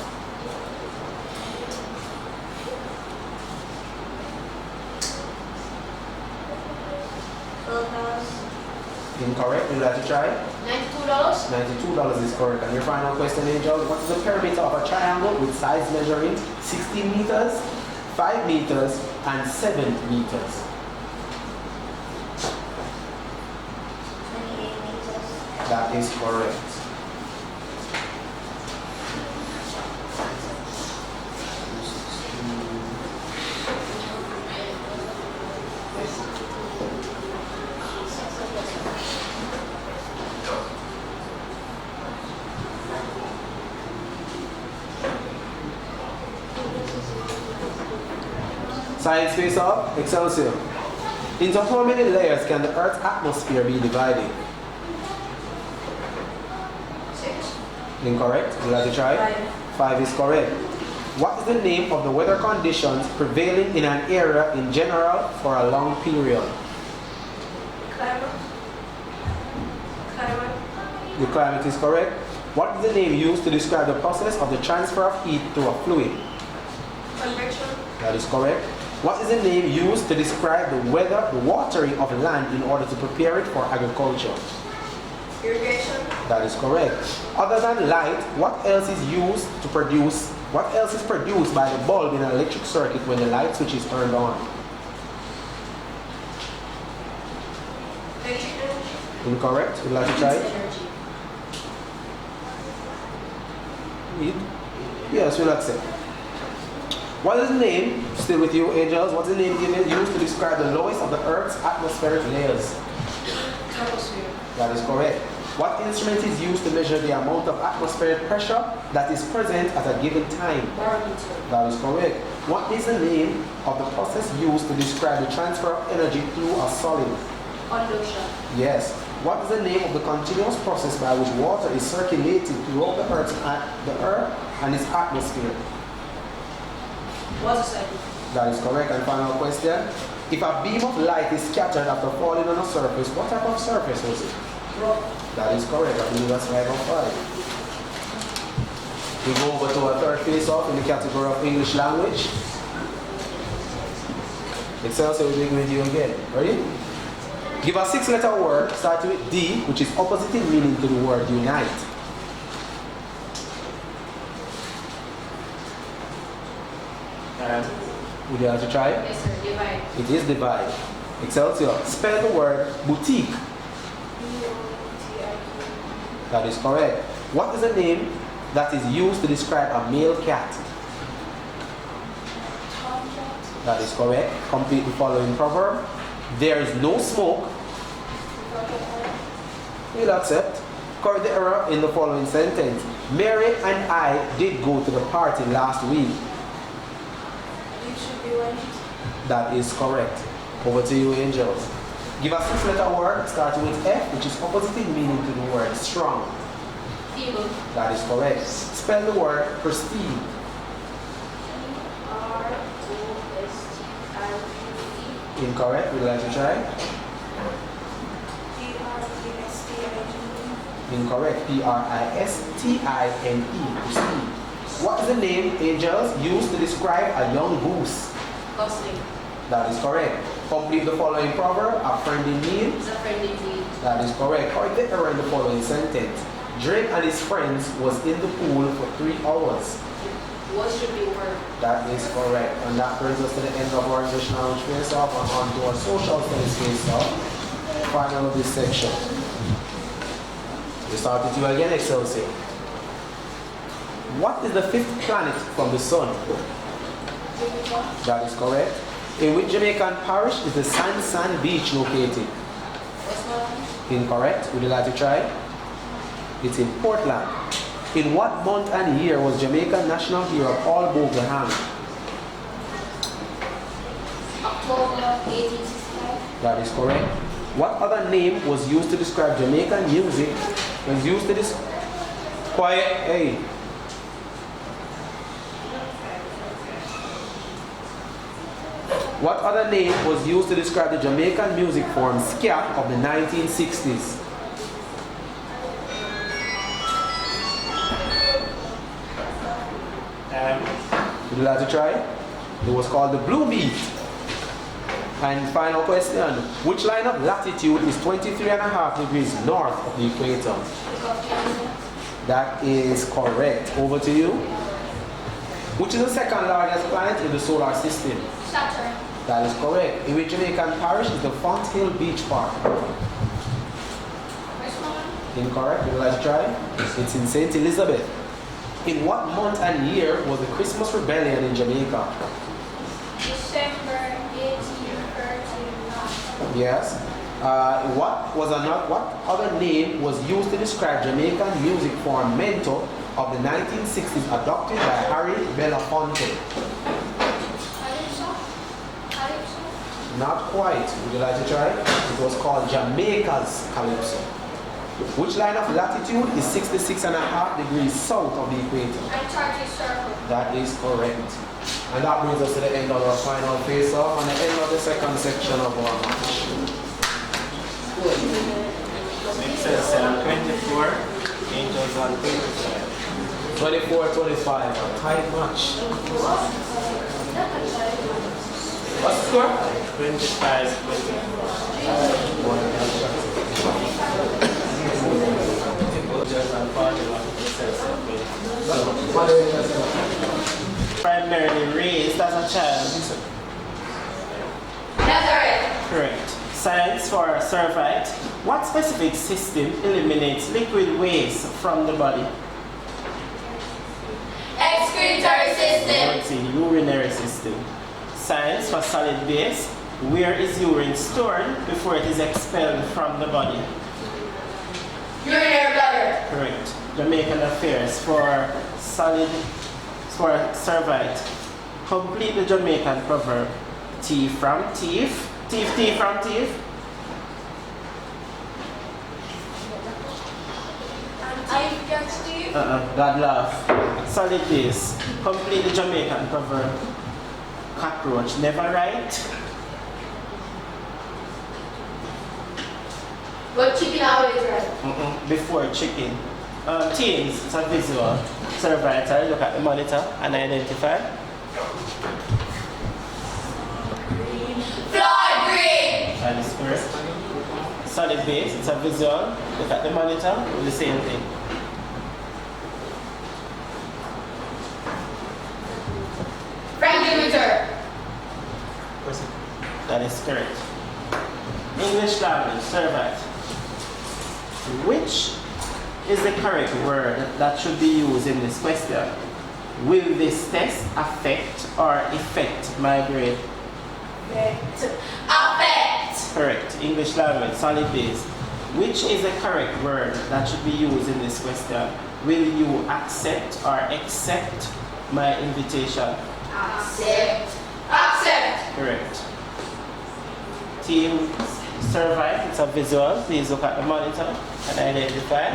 Incorrect. Would you like to try? $92. $92 is correct. And your final question, Angel, what is the perimeter of a triangle with sides measuring 16 meters, 5 meters, and 7 meters? 28 meters. That is correct. Science face off, Excelsior. Into how many layers can the Earth's atmosphere be divided? 6. Incorrect. Would you like to try? 5 is correct. What is the name of the weather conditions prevailing in an area in general for a long period? Climate. The climate is correct. What is the name used to describe the process of the transfer of heat through a fluid? Convection. That is correct. What is the name used to describe the watering of land in order to prepare it for agriculture? Irrigation. That is correct. Other than light, what else is produced by the bulb in an electric circuit when the light switch is turned on? Electric energy. Incorrect. Would you like to try? Energy. Yes, we'll accept. What is the name, still with you, Angels, what is the name given used to describe the lowest of the Earth's atmospheric layers? Troposphere. That is correct. What instrument is used to measure the amount of atmospheric pressure that is present at a given time? Barometer. That is correct. What is the name of the process used to describe the transfer of energy through a solid? Conduction. Yes. What is the name of the continuous process by which water is circulated throughout the Earth and its atmosphere? Water cycle. That is correct. And final question. If a beam of light is scattered after falling on a surface, what type of surface was it? Rock. That is correct. I believe that's 5 on 5. We go over to our third face-off in the category of English language. Excelsior will begin with you again. Ready? Give a 6-letter word starting with D, which is opposite in meaning to the word unite. Would you like to try? Yes, sir. Divide. It is divide. Excelsior. Spell the word boutique. That is correct. What is the name that is used to describe a male cat? That is correct. Complete the following proverb. There is no smoke. We'll accept. Correct the error in the following sentence. Mary and I did go to the party last week. That is correct. Over to you, Angels. Give a 6-letter word starting with F, which is opposite in meaning to the word strong. Feeble. That is correct. Spell the word prestige. R-O-S-T-I-E. Incorrect. Would you like to try? Incorrect. P-R-I-S-T-I-N-E. Prestige. What is the name, Angels, used to describe a young goose? Gosling. That is correct. Complete the following proverb. A friend in need. Is a friend indeed. That is correct. Correct the error in the following sentence. Drake and his friends was in the pool for 3 hours. What should be word? That is correct. And that brings us to the end of our English language face-off and on to our social studies face-off. Final of this section. We start with you again, Excelsior. What is the 5th planet from the sun? That is correct. In which Jamaican parish is the San Beach located? Westmoreland. Incorrect. Would you like to try? It's in Portland. In what month and year was Jamaican national hero Paul Bogle hanged? Bobo, 1865. That is correct. What other name was used to describe Jamaican music? Was used to this quiet. Hey. What other name was used to describe the Jamaican music form ska of the 1960s? Would you like to try? It was called the Blue Beat. And final question, which line of latitude is 23.5 degrees north of the equator? That is correct. Over to you. Which is the second largest planet in the solar system? Saturn. That is correct. In which Jamaican parish is the Font Hill Beach Park? Which one? Incorrect. Would you like to try? It's in St. Elizabeth. In what month and year was the Christmas Rebellion in Jamaica? December 1839. Yes. What other name was used to describe Jamaican music form mento of the 1960s adopted by Harry Belafonte? Calypso? Calypso? Not quite. Would you like to try? It was called Jamaica's Calypso. Which line of latitude is 66.5 degrees south of the equator? Antarctic Circle. That is correct. And that brings us to the end of our final face-off and the end of the second section of our match. It says 24, Angels on 25. 24-25, a tight match. What's the score? 25. Primarily raised as a child. Nazareth. Correct. Science for Servite. What specific system eliminates liquid waste from the body? Excretory system. It's a urinary system. Science for solid base. Where is urine stored before it is expelled from the body? Urinary bladder. Correct. Jamaican affairs for Servite. Complete the Jamaican proverb. Thief from thief. Thief from thief. I can Steve. God laugh. Solid base. Complete the Jamaican proverb. Cockroach never right. But chicken always right. Before chicken. Teens, it's a visual. Servite, look at the monitor and identify. Floyd green. That is correct. Solid base, it's a visual. Look at the monitor, do the same thing. Franklin Winter. That is correct. English language, Servite. Which is the correct word that should be used in this question? Will this test affect or effect my grade? Affect. Correct. English language, solid base. Which is the correct word that should be used in this question? Will you accept or accept my invitation? Accept. Accept. Correct. Team Servite, it's a visual. Please look at the monitor and identify.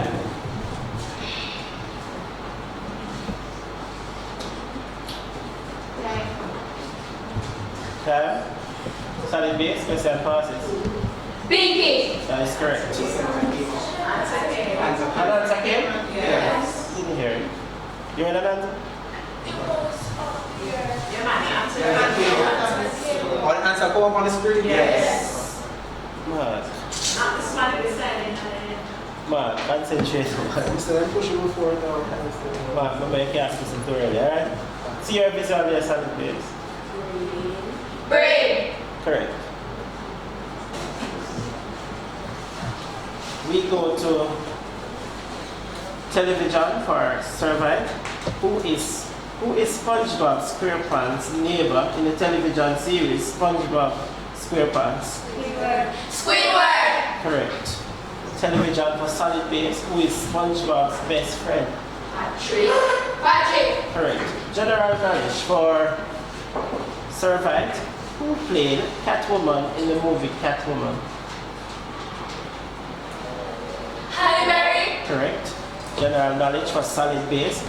Okay. Solid base, question passes. Pinky. That is correct. An answer came? Yes. Didn't hear it. You heard an answer? All the answer come up on the screen? Yes. Mad. Not the smart deciding. Mad, concentrate. You said I'm pushing before now. Mad, remember you can't listen too early, alright? See your visual there, solid base. Brain. Correct. We go to television for Servite. Who is SpongeBob SquarePants' neighbor in the television series SpongeBob SquarePants? Squidward. Correct. Television for solid base. Who is SpongeBob's best friend? Patrick. Patrick. Correct. General knowledge for Servite. Who played Catwoman in the movie Catwoman? Halle Berry. Correct. General knowledge for solid base.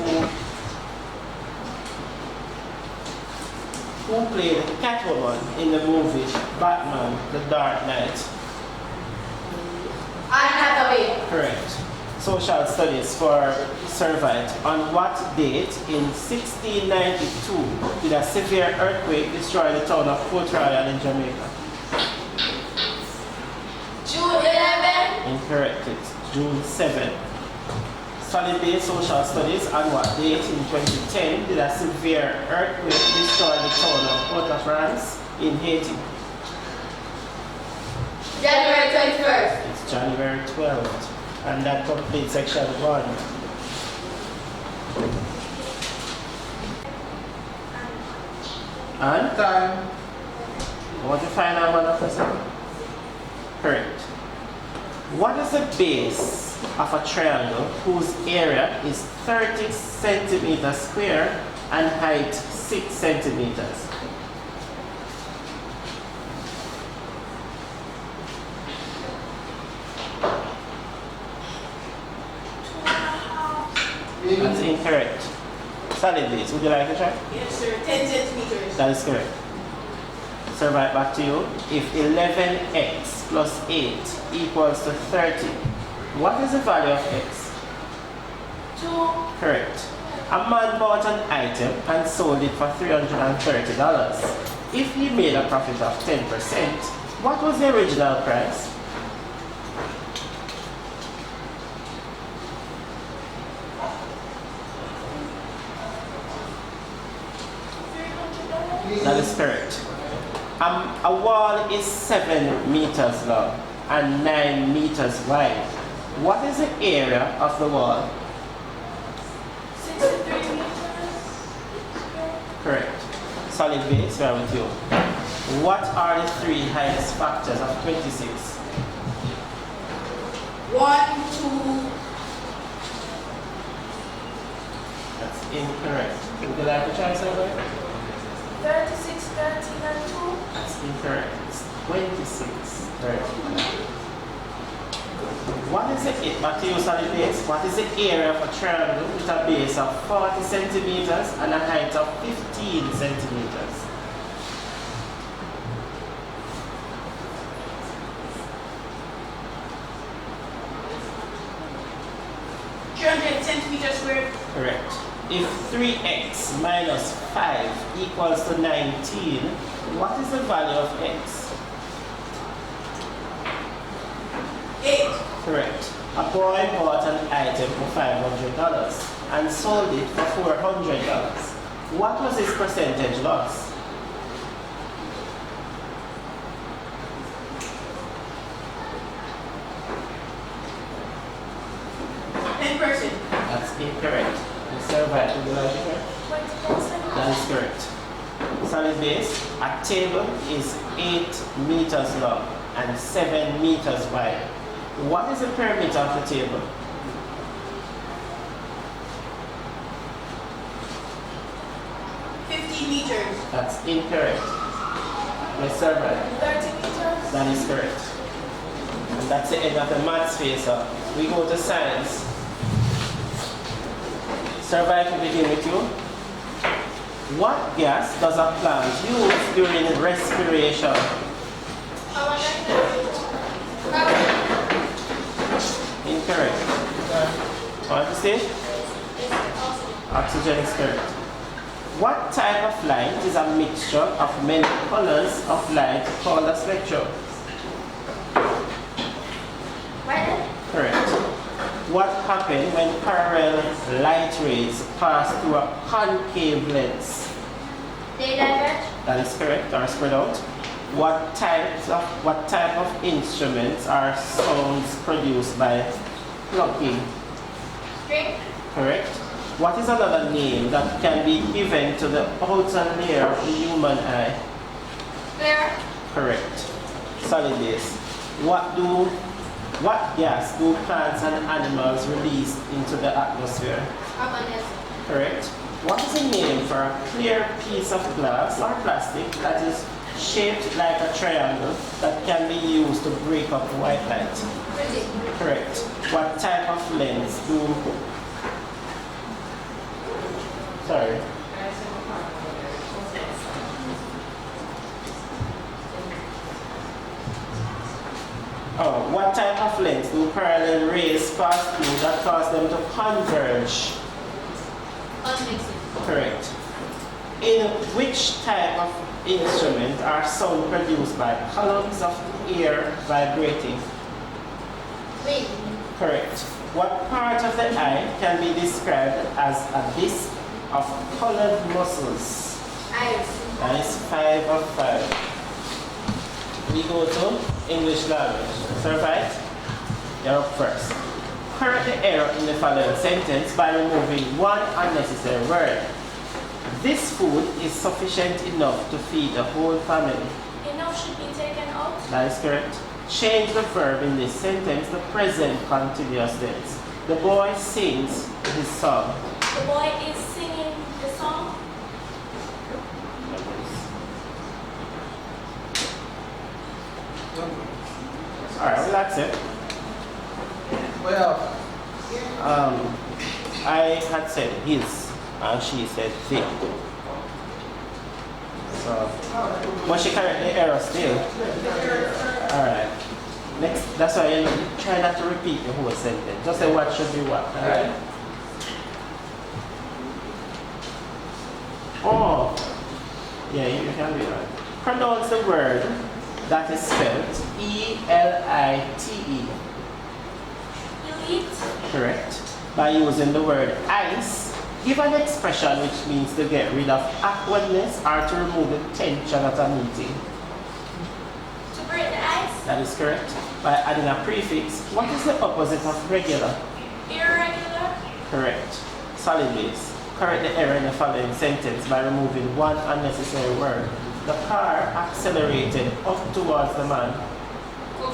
Who played Catwoman in the movie Batman, The Dark Knight? Anne Hathaway. Correct. Social studies for Servite. On what date in 1692 did a severe earthquake destroy the town of Port Royal in Jamaica? June 11. Incorrect. It's June 7. Solid base social studies. On what date in 2010 did a severe earthquake destroy the town of Port-au-Prince in Haiti? January 21st. It's January 12th. And that completes section 1. And Time. what the final one of this? Correct. What is the base of a triangle whose area is 30 centimeters square and height 6 centimeters? That's incorrect. Solid base. Would you like to try? Yes, sir. 10 centimeters. That is correct. So right back to you. If 11x plus 8 equals to 30, what is the value of x? 2. Correct. A man bought an item and sold it for $330. If he made a profit of 10%, what was the original price? That is correct. A wall is 7 meters long and 9 meters wide. What is the area of the wall? 63 meters. Correct. Solid base, where with you? What are the 3 highest factors of 26? 1, 2. That's incorrect. Would you like to try somewhere? 36, 13, and 2. That's incorrect. It's 26. Correct. What is the back to you, solid base? What is the area of a triangle with a base of 40 centimeters and a height of 15 centimeters? Centimeters squared. Correct. If 3x minus 5 equals to 19, what is the value of x? 8. Correct. A boy bought an item for $500 and sold it for $400. What was his percentage loss? That's incorrect. Mr. White, would you like to try? 20%. That is correct. Solid base, a table is 8 meters long and 7 meters wide. What is the perimeter of the table? Meters. That's incorrect. Mr. White, 30 meters. that is correct. And that's the end of the maths phase up. We go to science. Survive to begin with you. What gas does a plant use during respiration? Incorrect. What is it? Oxygen is correct. What type of light is a mixture of many colors of light called a spectrum? Correct. What happens when parallel light rays pass through a concave lens? They diverge. That is correct, or spread out. What type of instruments are sounds produced by plucking? String. Correct. What is another name that can be given to the outer layer of the human eye? Clear. Correct. Solid base. What gas do plants and animals release into the atmosphere? Carbon dioxide. Correct. What is the name for a clear piece of glass or plastic that is Shaped like a triangle that can be used to break up white light. Prism. Correct. What type of lens do... Sorry. Oh, what type of lens do parallel rays pass through that cause them to converge? Convexity. Correct. In which type of instrument are sound produced by columns of air vibrating? Wind. Correct. What part of the eye can be described as a disc of colored muscles? Iris. That is 5 of 5. We go to English language. So right? You're up first. Correct the error in the following sentence by removing one unnecessary word. This food is sufficient enough to feed the whole family. Enough should be taken out. That is correct. Change the verb in this sentence to present continuous tense. The boy sings his song. The boy is singing the song. Alright, relax it. Well, I had said his and she said they. So, but she correct the error still. Alright. Next, that's why you try not to repeat the whole sentence. Just say what should be what. Alright? Oh, yeah, you can be right. Pronounce the word that is spelled E-L-I-T-E. Elite. Correct. By using the word ice, give an expression which means to get rid of awkwardness or to remove the tension at a meeting. To break the ice. That is correct. By adding a prefix, what is the opposite of regular? Irregular. Correct. Solid base. Correct the error in the following sentence by removing one unnecessary word. The car accelerated up towards the man.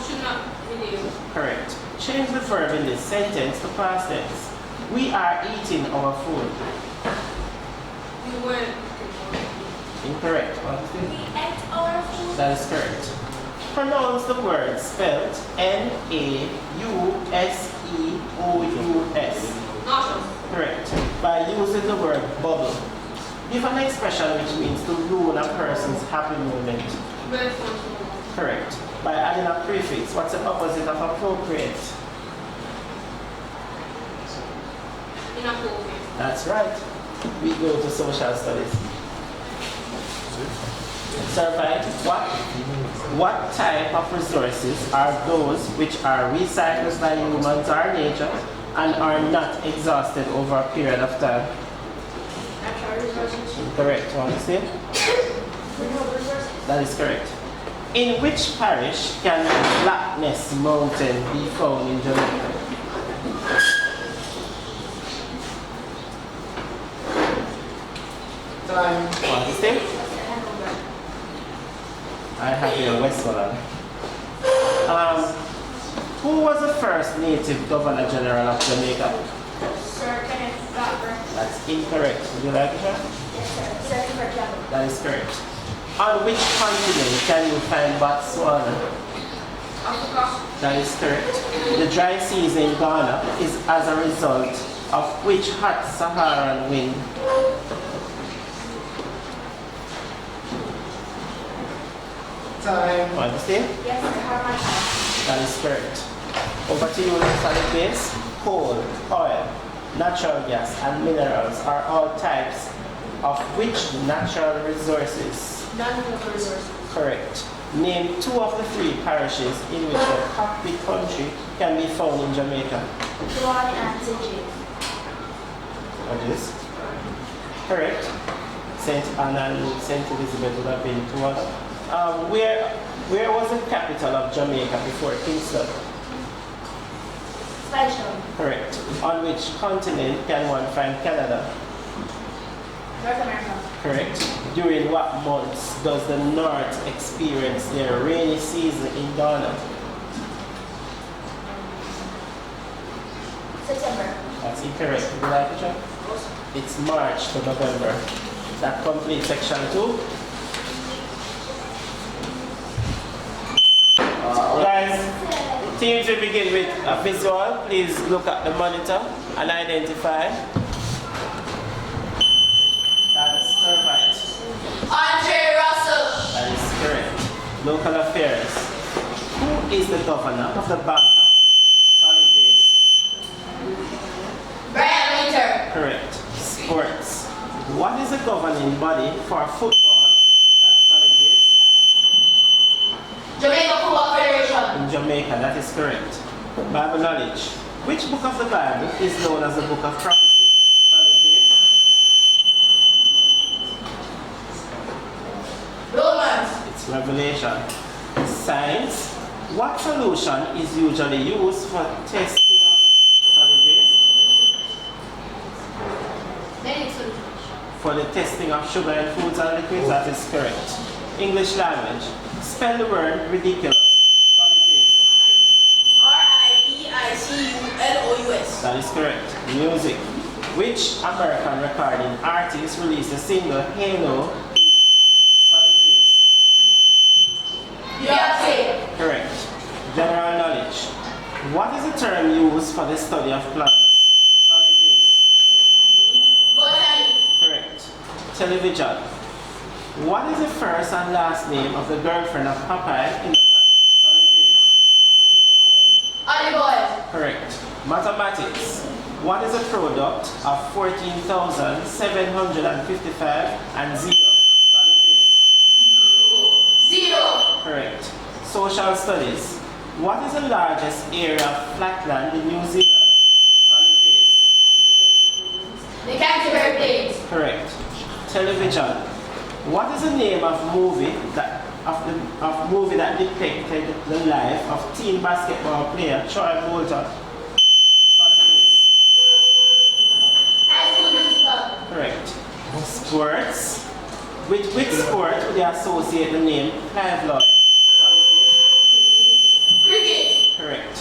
Should not video. Correct. Change the verb in this sentence to past tense. We are eating our food. We weren't. Incorrect. What is We it? ate our food. That is correct. Pronounce the word spelled N-A-U-S-E-O-U-S. Nauseous. Correct. By using the word bubble. Give an expression which means to ruin a person's happy moment. Very fun. Correct. By adding a prefix, what's the opposite of appropriate? Inappropriate. That's right. We go to social studies. Survey, what type of resources are those which are recycled by humans or nature and are not exhausted over a period of time? Natural resources. Correct. Want to say? Renewable resources. That is correct. In which parish can Loch Ness Mountain be found in Jamaica? time. Want to say? I have here Westmoreland. Who was the first native Governor General of Jamaica? Sir Kenneth Godber. That's incorrect. Would you like it? Yes, sir. Sir Kenneth Godber. That is correct. On which continent can you find Botswana? Africa. That is correct. The dry season in Ghana is as a result of which hot Saharan wind? Time. Understand? Yes, sir. How much? That is correct. Over to you, solid base. Coal, oil, natural gas, and minerals are all types of which natural resources? Non-renewable resources. Correct. Name two of the three parishes in which the cockpit country can be found in Jamaica. Juan and St. James. What is? Correct. St. Anna and St. Elizabeth would have been two others. Where was the capital of Jamaica before Kingston? Spanish Town. Correct. On which continent can one find Canada? North America. Correct. During what months does the North experience their rainy season in Ghana? September. That's incorrect. Would you like to check? It's March to November. That completes section 2. Teams will begin with a visual. Please look at the monitor and identify. That's Servite. Andre Russell. That is correct. Local affairs. Who is the governor of the Bank of Solid Base? Brian Winter. Correct. Sports. What is the governing body for football? That's Solid Base. Jamaica Football Federation. In Jamaica, that is correct. Bible knowledge. Which book of the Bible is known as the book of prophecy? Solid Base. Romans. It's Revelation. Science. What solution is usually used for testing of solid base? For the testing of sugar in foods and liquids, that is correct. English language. Spell the word ridiculous. Solid base. RIDICULOUS. That is correct. Music. Which American recording artist released a single Halo in solid base? Beyonce. Correct. General knowledge. What is the term used for the study of plants? Solid base. Botany. Correct. Television. What is the first and last name of the girlfriend of Popeye in the solid base? Olive oil. Correct. Mathematics. What is the product of 14,755 and 0? Solid base. 0. Correct. Social studies. What is the largest area of flatland in New Zealand? Solid base. The Canterbury Plains. Correct. Television. What is the name of movie that depicted the life of teen basketball player Troy Bolton? Solid base. High School Musical. Correct. Sports. With which sport would you associate the name Clive Lloyd? Solid base. Cricket. Correct.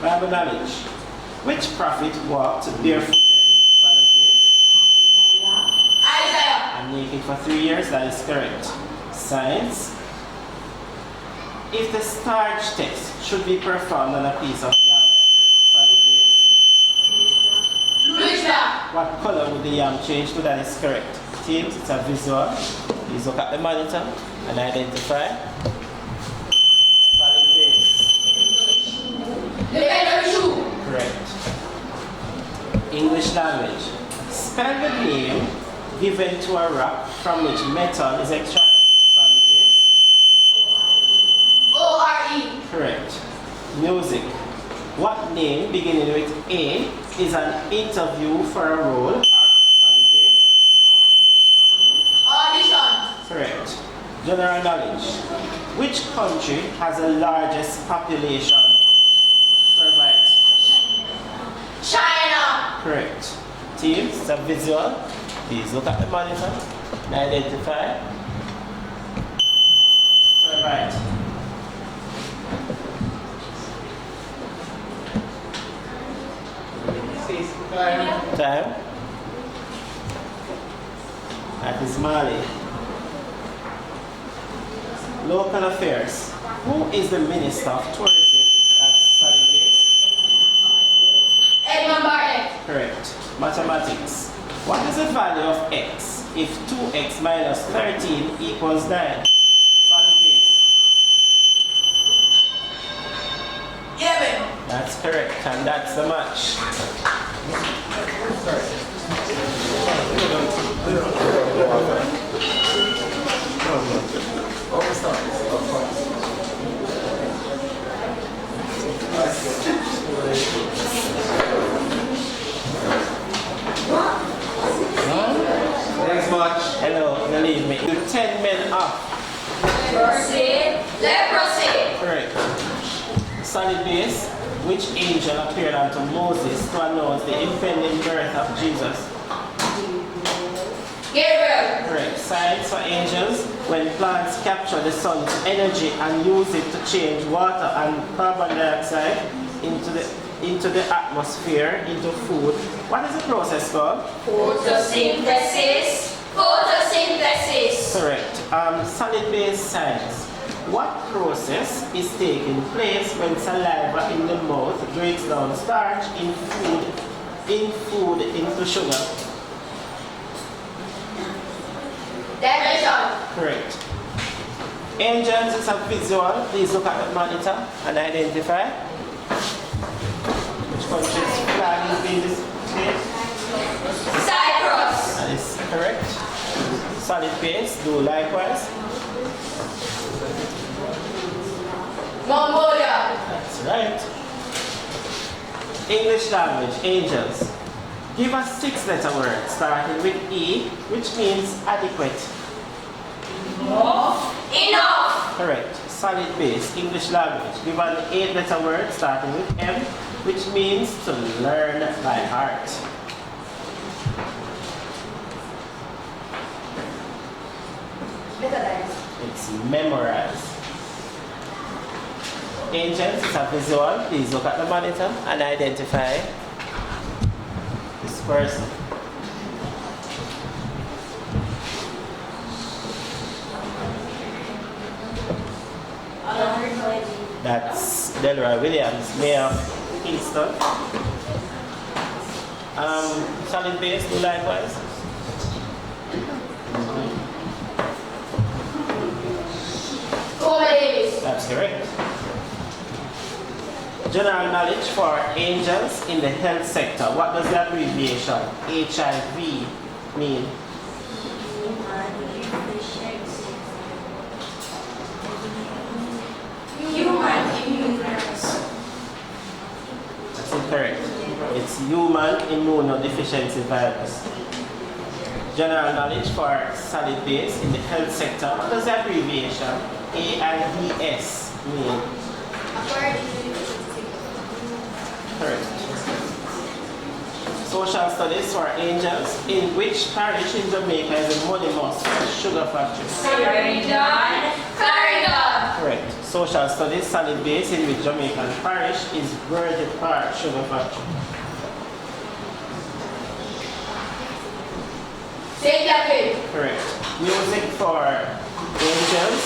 Bible knowledge. Which prophet walked barefooted? Solid base. Isaiah. And naked for 3 years, that is correct. Science. If the starch test should be performed on a piece of yam, solid base, Bluish black. what color would the yam change to? That is correct. Teams, it's a visual. Please look at the monitor and identify. Solid base. The letter shoe. Correct. English language. Spell the name given to a rock from which metal is extracted. Solid base. ORE. Correct. Music. What name beginning with A is an interview for a role? Solid base. Audition. Correct. General knowledge. Which country has the largest population? Servite. China. Correct. Teams, it's a visual. Please look at the monitor and identify. Servite. Time. That is Mali. Local affairs. Who is the Minister of Tourism at Solid Base? Edmund Barnett. Correct. Mathematics. What is the value of x if 2x minus 13 equals 9? Solid base. 11. That's correct, and that's the match. Next match. Hello, believe me. You're 10 men up. Proceed. Let's proceed. Correct. Solid base. Which angel appeared unto Moses to announce the impending birth of Jesus? Gabriel. Correct. Science for angels. When plants capture the sun's energy and use it to change water and carbon dioxide into the atmosphere, into food. What is the process called? Photosynthesis. Photosynthesis. Correct. Solid base science. What process is taking place when saliva in the mouth breaks down starch in food into sugar? Digestion. Correct. Angels is a visual. Please look at the monitor and identify which country's flag is being displayed. Cyprus. That is correct. Solid base, do likewise. Mongolia. That's right. English language, angels. Give us 6-letter word starting with E, which means adequate. Enough. Correct. Solid base, English language. Give an 8-letter word starting with M, which means to learn by heart. It's memorize. Angels is a visual. Please look at the monitor and identify this person. That's Delroy Williams, Mayor of Kingston. Solid base, do likewise. Davis. That's correct. General knowledge for angels in the health sector. What does the abbreviation HIV mean? Human immunity. That's incorrect. It's human immunodeficiency virus. General knowledge for solid base in the health sector. What does the abbreviation AIDS mean? Correct. Social studies for angels. In which parish in Jamaica is the Monimus sugar factory? Clarendon. Correct. Social studies, solid base in which Jamaican parish is Virgin Park sugar factory? St. David. Correct. Music for angels.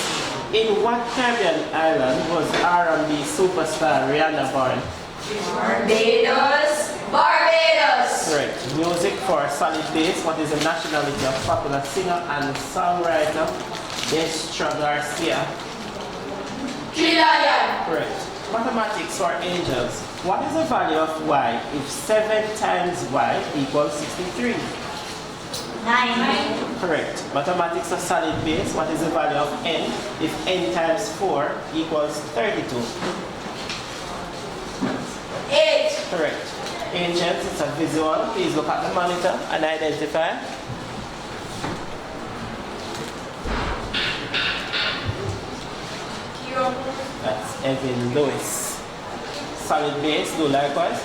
In what Caribbean island was R&B superstar Rihanna born? Barbados. Correct. Music for solid base. What is the nationality of popular singer and songwriter Destra Garcia? Trinidad. Correct. Mathematics for angels. What is the value of y if 7 times y equals 63? 9. Correct. Mathematics of solid base. What is the value of n if n times 4 equals 32? 8. Correct. Angels, it's a visual. Please look at the monitor and identify. That's Evan Lewis. Solid base, do likewise.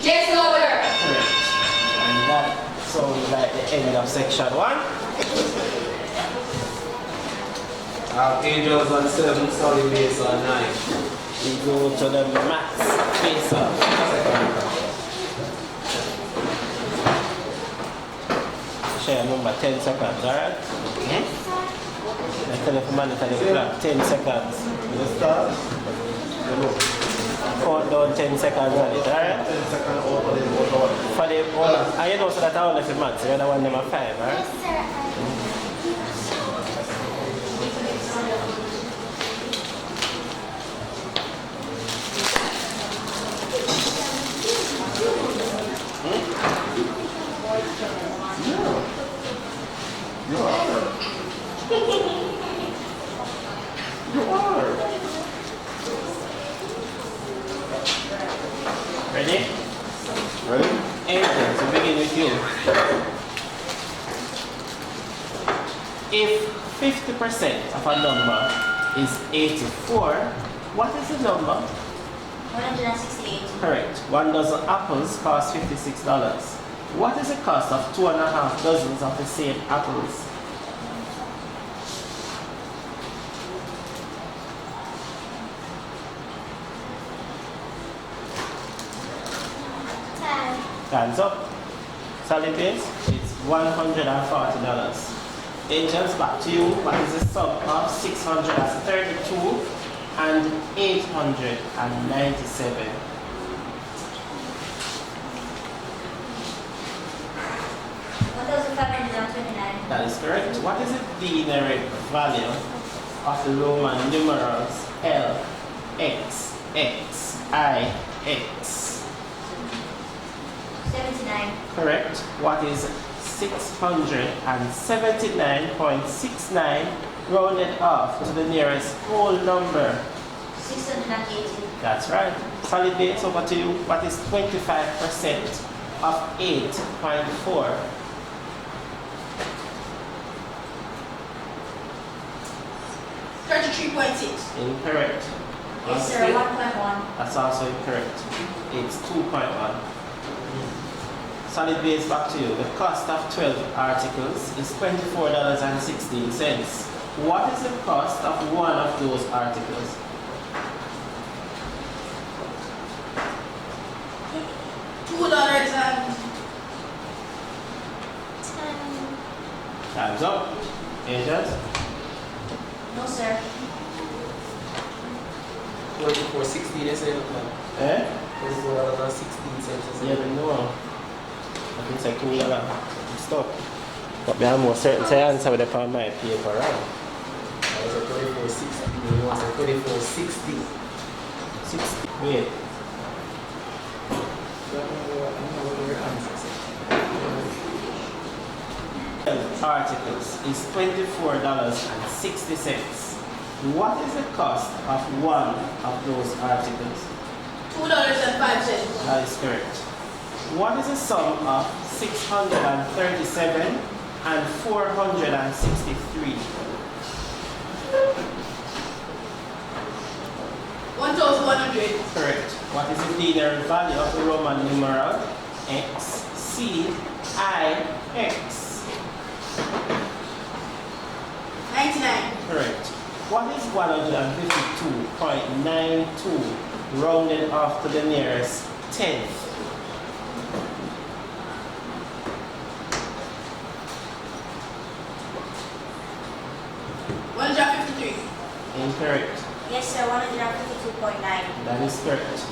James Lower. Correct. And that sounds like the end of section 1. Angels on 7, solid base on 9. We go to the maths face off. Share number 10 seconds, alright? I tell you for monitor the clock, 10 seconds. You start? Count down 10 seconds on it, alright? 10 seconds over the For the bonus, and you know so that I only for maths, the other one them are 5, alright? Ready? Ready? Angels, we begin with you. If 50% of a number is 84, what is the number? 168. Correct. 1 dozen apples cost $56. What is the cost of 2.5 dozens of the same apples? Time's up. Solid base, it's $140. Angels, back to you. What is the sum of 632 and 897? 1,529. That is correct. What is the binary value of the Roman numerals L, X, X, I, X? 79. Correct. What is 679.69 rounded off to the nearest whole number? 680. That's right. Solid base, over to you. What is 25% of 8.4? 33.6. Incorrect. Yes, sir. 1.1. That's also incorrect. It's 2.1. Solid base, back to you. The cost of 12 articles is $24.16. What is the cost of one of those articles? $2 and 10. Time's up. Angels? No, sir. 24.60 they say. Eh? $24.16. Yeah, we know. I think it's like $2. Stop. But we have more certain say answer with the on my paper, right? I was at 24.60. You was at 24.60. 60. Wait. Articles is $24.60. What is the cost of one of those articles? $2.05. That is correct. What is the sum of 637 and 463? 1,100. Correct. What is the binary value of the Roman numeral X, C, I, X? 99. Correct. What is 152.92 rounded off to the nearest tenth? 153. Incorrect. Yes, sir. 152.9. That is correct.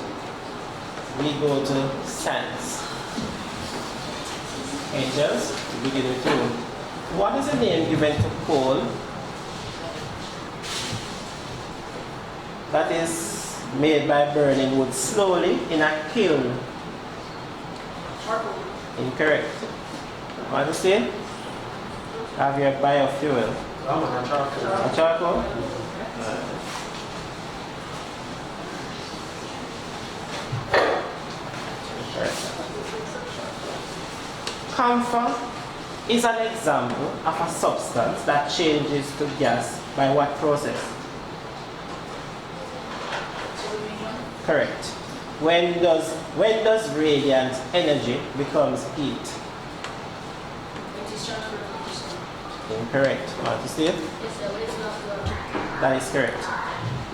We go to science. Angels, to begin with you. What is the name given to coal that is made by burning wood slowly in a kiln? Charcoal. Incorrect. What is it? Have your biofuel. I'm on charcoal. A charcoal? Camphor is an example of a substance that changes to gas by what process? Correct. When does radiant energy becomes heat? It is transferred to stone. Incorrect. Want to see it? Yes, sir. But it's not good. That is correct.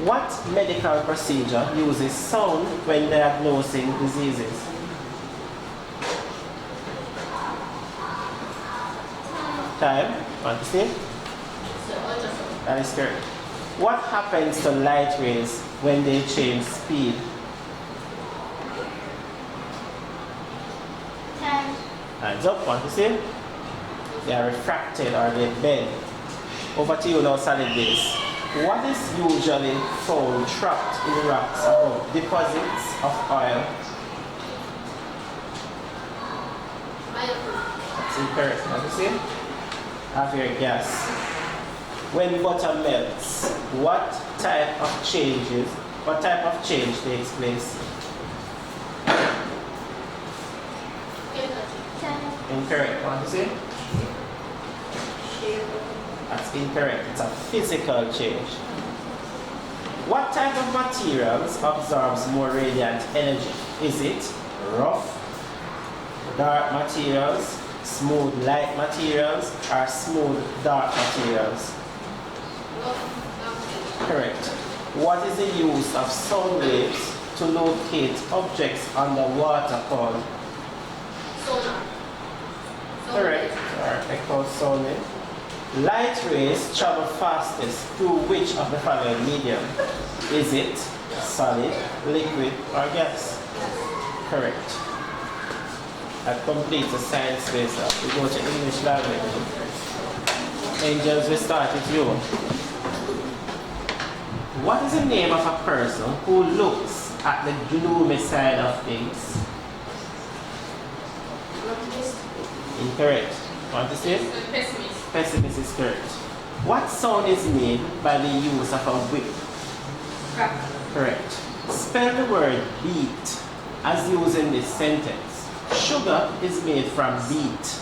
What medical procedure uses sound when diagnosing diseases? Time. Want to see it? So, ultrasound. That is correct. What happens to light rays when they change speed? 10. Hands up, want to see? They are refracted or they bend. Over to you now, solid base. What is usually found trapped in rocks above deposits of oil? That's incorrect, want to see? Have your guess. When butter melts, what type of change takes place? 10. Incorrect, want to see? That's incorrect. It's a physical change. What type of materials absorbs more radiant energy? Is it rough, dark materials, smooth light materials, or smooth dark materials? Correct. What is the use of sound waves to locate objects underwater called? Sonar. Correct. Or echo sounding. Light rays travel fastest through which of the following medium? Is it solid, liquid, or gas? Correct. That completes the science space. We go to English language. Angels, we start with you. What is the name of a person who looks at the gloomy side of things? Optimist. Incorrect. Want to say it? Pessimist. Pessimist is correct. What sound is made by the use of a whip? Crack. Correct. Spell the word beet as used in this sentence. Sugar is made from beet.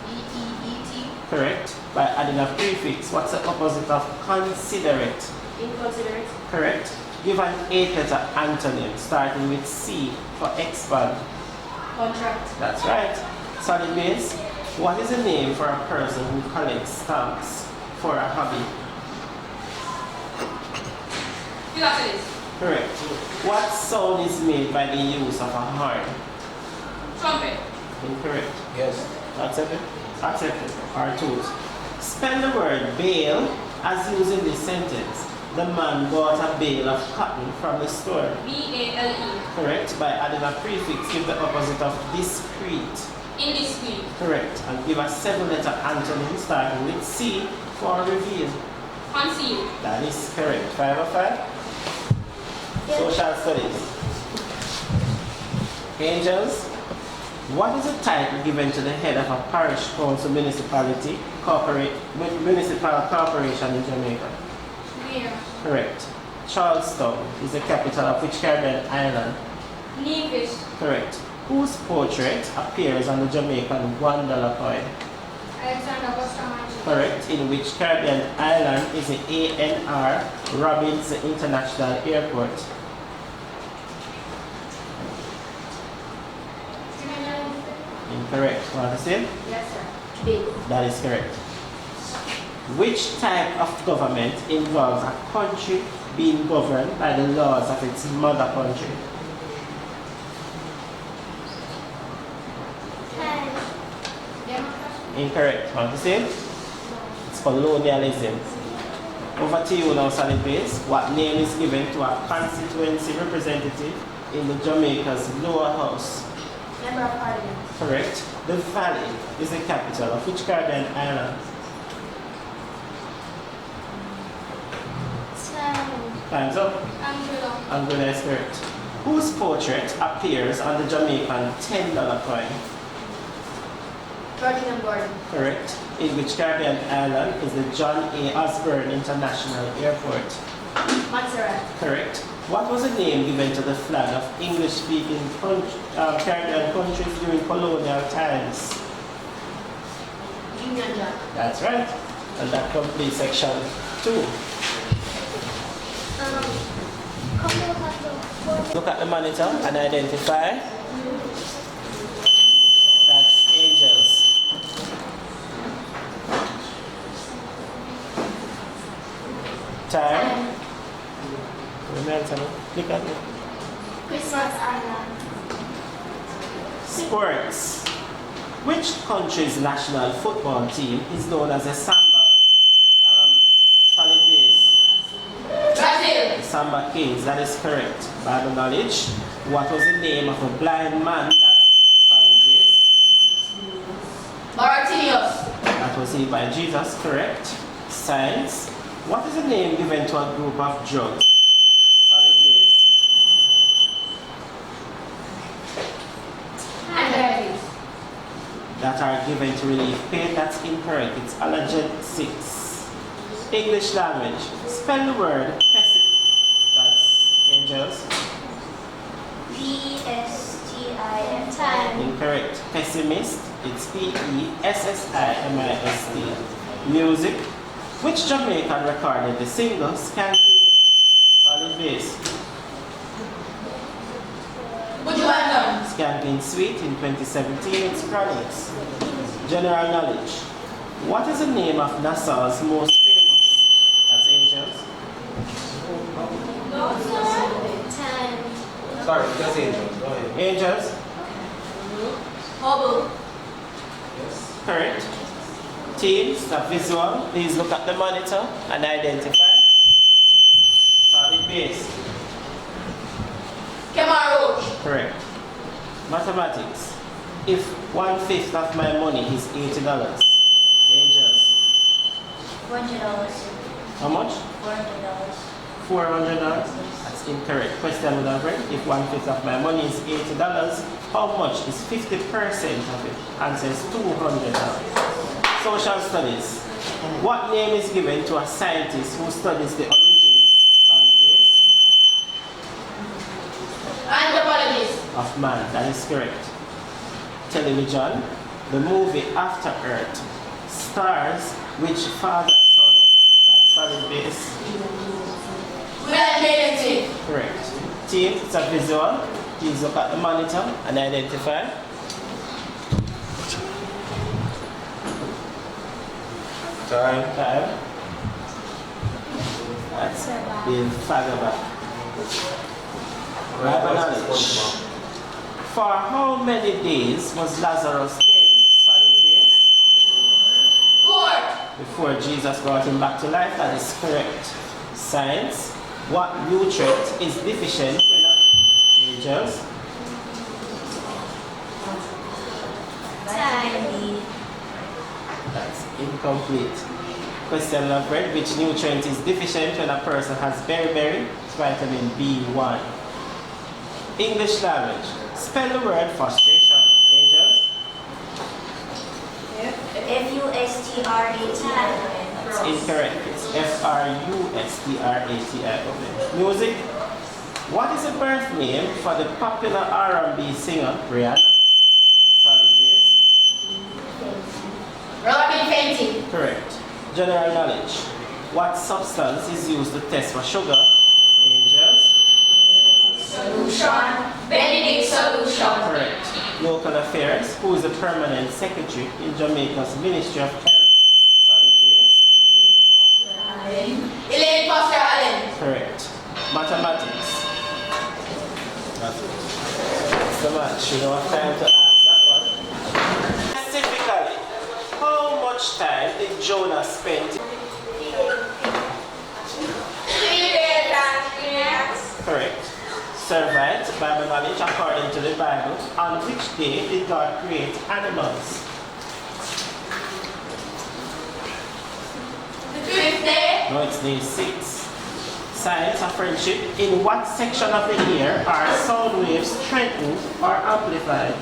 B-E-E-T. Correct. By adding a prefix. What's the opposite of considerate? Inconsiderate. Correct. Give an 8-letter antonym starting with C for expand. Contract. That's right. Solid base. What is the name for a person who collects stamps for a hobby? Philatelist. Correct. What sound is made by the use of a horn? Trumpet. Incorrect. Yes. Accepted? Accepted. Or tools. Spell the word bale as used in this sentence. The man bought a bale of cotton from the store. B-A-L-E. Correct. By adding a prefix, give the opposite of discreet. Indiscreet. Correct. And give a 7-letter antonym starting with C for reveal. Concealed. That is correct. 5 of 5. Social studies. Angels. What is the title given to the head of a parish council municipality municipal corporation in Jamaica? Mayor. Correct. Charlestown is the capital of which Caribbean island? Nevis. Correct. Whose portrait appears on the Jamaican $1 coin? Alexander Bustamante. Correct. In which Caribbean island is the ANR Robbins International Airport? Incorrect. Want to say? Yes, sir. Big. That is correct. Which type of government involves a country being governed by the laws of its mother country? Time. Democrat. Incorrect. Want to say? It's colonialism. Over to you now, Solid Base. What name is given to a constituency representative in the Jamaica's lower house? Member of Parliament. Correct. The Valley is the capital of which Caribbean island? Time. Time's up. Anguilla. Anguilla is correct. Whose portrait appears on the Jamaican $10 coin? Ferdinand Gordon. Correct. In which Caribbean island is the John A. Osborne International Airport? Montserrat. Correct. What was the name given to the flag of English-speaking Caribbean countries during colonial times? Union Jack. That's right. And that completes section 2. Look at the monitor and identify. That's angels. Time. Remember, click on it. Christmas Island. Sports. Which country's national football team is known as a Samba? Solid base. Brazil. The Samba Kings, that is correct. Bible knowledge. What was the name of a blind man that solid base? Bartimaeus. That was healed by Jesus, correct. Science. What is the name given to a group of drugs? Solid base. Antibiotics. That are given to relieve pain. That's incorrect. It's allergen 6. English language. Spell the word pessimist. That's angels. P-S-T-I-M. Time. Incorrect. Pessimist. It's P-E-S-S-I-M-I-S-T. Music. Which Jamaican recorded the single Skanking? Solid base. Buju Banton. Skanking Sweet in 2017. It's Chronics. General knowledge. What is the name of Nassau's most famous? That's angels. Time. Sorry, just angels. Go ahead. Angels. Hubble. Yes. Correct. Teams, a visual. Please look at the monitor and identify. Solid base. Kemarouge. Correct. Mathematics. If 1/5 of my money is $80. Angels. $400. How much? $400. $400? That's incorrect. Question would have read, if 1/5 of my money is $80, how much is 50% of it? Answer is $200. Social studies. What name is given to a scientist who studies the origins, solid base, Anthropologist. of man? That is correct. Television. The movie After Earth stars which father, son? That's solid base. Will Benedict. Correct. Team, it's a visual. Please look at the monitor and identify. Time. That's the father back. Bible knowledge. For how many days was Lazarus dead? Solid base. 4. Before Jesus brought him back to life. That is correct. Science. What nutrient is deficient when angels? Time. That's incomplete. Question of bread. Which nutrient is deficient when a person has beriberi? It's vitamin B1. English language. Spell the word frustration. Angels? FUSTRATI. That's incorrect. It's FRUSTRATI. Music. What is the birth name for the popular R&B singer Rihanna? Solid base. Robin Fenty. Correct. General knowledge. What substance is used to test for sugar? Angels. Solution. Benedict solution. Correct. Local affairs. Who is the permanent secretary in Jamaica's Ministry of Health? Solid base. Elaine Foster Allen. Correct. Mathematics. That's the match. You don't have time to ask that one. Specifically, how much time did Jonah spend? 3 days and 3 nights. Correct. Servite, Bible knowledge according to the Bible. On which day did God create animals? The 5th day. No, it's day 6. Science of friendship. In what section of the ear are sound waves strengthened or amplified?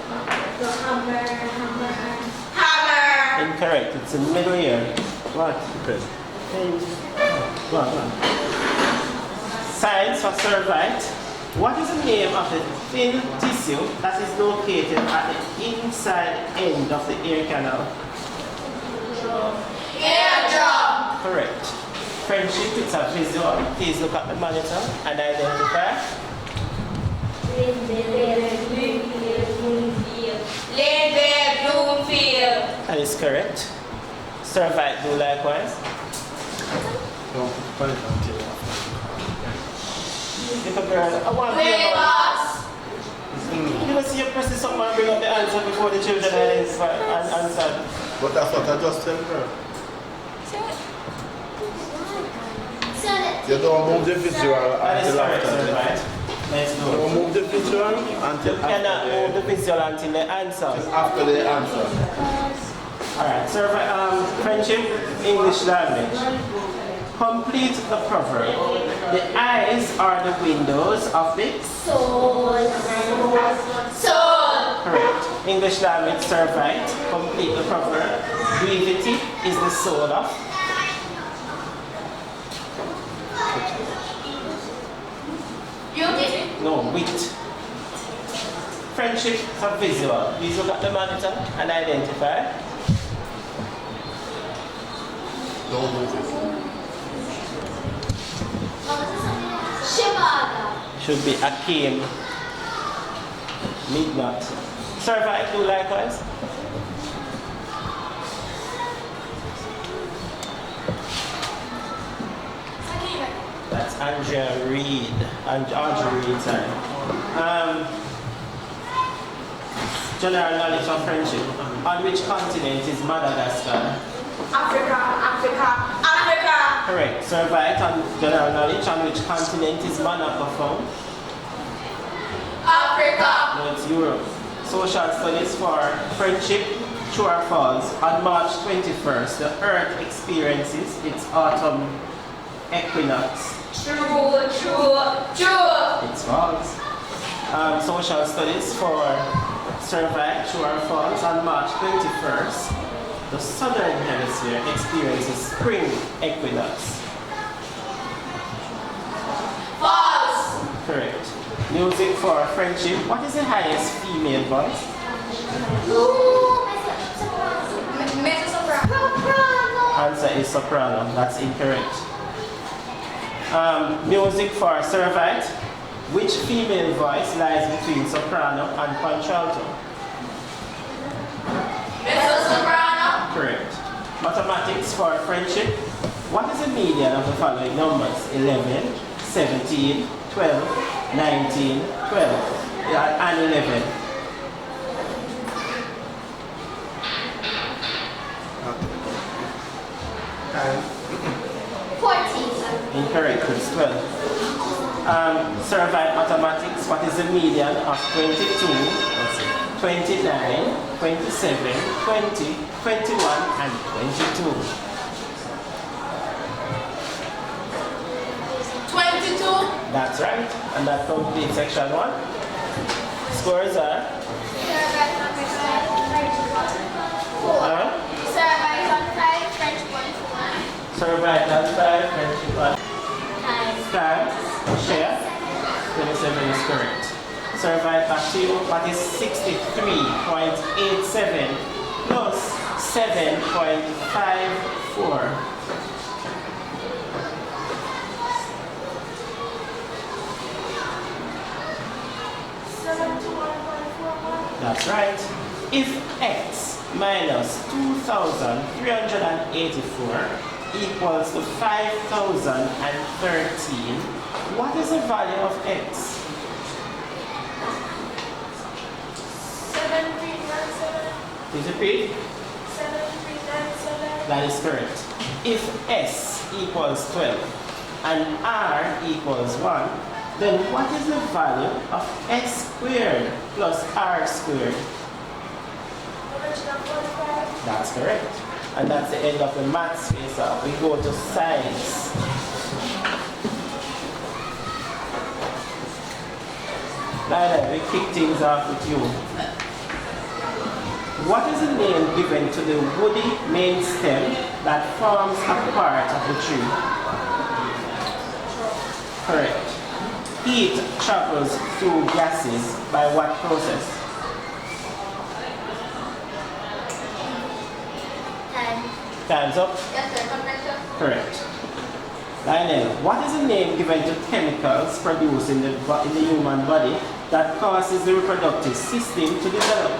Hammer. Incorrect. It's in the middle ear. What? Go on. Science for Servite. What is the name of the thin tissue that is located at the inside end of the ear canal? Eardrum. Correct. Friendship, it's a visual. Please look at the monitor and identify. Lindbergh Bloomfield. That is correct. Servite, do likewise. Little girl, I want to hear about. You don't see you pressing something and bring up the answer before the children identify and answer. But that's what I just tell her. You don't move the visual That is until correct, after. Servite. Let's You go. don't move the visual until You cannot move the visual until the answer. after the answer. Alright, Servite, friendship, English language. Complete the proverb. The eyes are the windows of the Soul. correct. English language, Servite. Complete the proverb. Brevity is the soul of Beauty. no wit. Friendship for visual. Please look at the monitor and identify. Don't move it. Chicago. Should be Akeem. Midnight. Servite, do likewise. That's Andrea Reed. Andrea Reed, sorry. General knowledge of friendship. On which continent is Madagascar? Africa, Africa, Africa. Correct. Survey on general knowledge on which continent is Monaco found? Africa. No, it's Europe. Social studies for friendship, true or false. On March 21st, the Earth experiences its autumn equinox. True, true, true. It's false. Social studies for survey, true or false. On March 21st, the southern hemisphere experiences spring equinox. False. Correct. Music for friendship. What is the highest female voice? Ooh, Mezzo soprano. soprano. Answer is soprano. That's incorrect. Music for cervite. Which female voice lies between soprano and contralto? Mezzo soprano. Correct. Mathematics for friendship. What is the median of the following numbers? 11, 17, 12, 19, 12, and 11. Time. 14. Incorrect, it's 12. Survey mathematics, what is the median of 22, 29, 27, 20, 21, and 22? 22. That's right, and that completes section 1. Scores are Survey on 5, French 1. 4. Survey on 5, French 1. survey on 5, French 1. Time. Time, share, 27 is correct. Survey back to you, what is 63.87 plus 7.54? That's right. If x minus 2,384 equals to 5,013, what is the value of x? 7397. Please repeat. 7397. That is correct. If s equals 12 and r equals 1, then what is the value of s squared plus r squared? 145. That's correct. And that's the end of the maths phase. We go to science. Lila, we kick things off with you. What is the name given to the woody main stem that forms a part of the tree? Correct. Heat travels through gases by what process? Time. Time's up. Yes, sir. Conversion. Correct. Lionel, what is the name given to chemicals produced in the human body that causes the reproductive system to develop?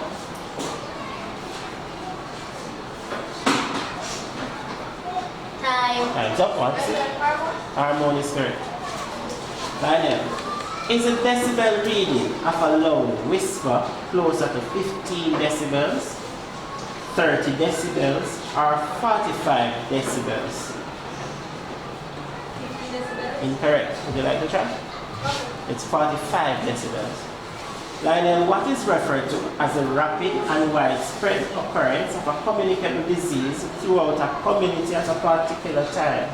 Time. Time's up once. Yes, sir. Hormone. Hormone is correct. Lionel, is a decibel reading of a loud whisper closer to 15 decibels, 30 decibels, or 45 decibels? 50 decibels. Incorrect. Would you like to try? It's 45 decibels. Lionel, what is referred to as a rapid and widespread occurrence of a communicable disease throughout a community at a particular time?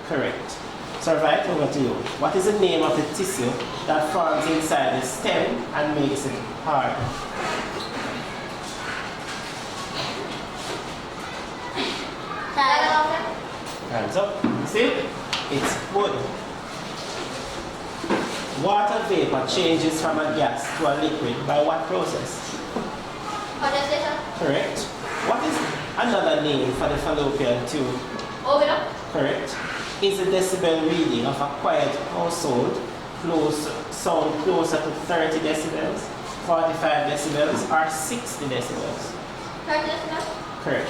Correct. Survey, over to you. What is the name of the tissue that forms inside the stem and makes it hard? Time. Hands up. See? It's wood. Water vapor changes from a gas to a liquid by what process? Condensation. Correct. What is another name for the fallopian tube? Oviduct. Correct. Is the decibel reading of a quiet household sound closer to 30 decibels, 45 decibels, or 60 decibels? Consciousness. Correct.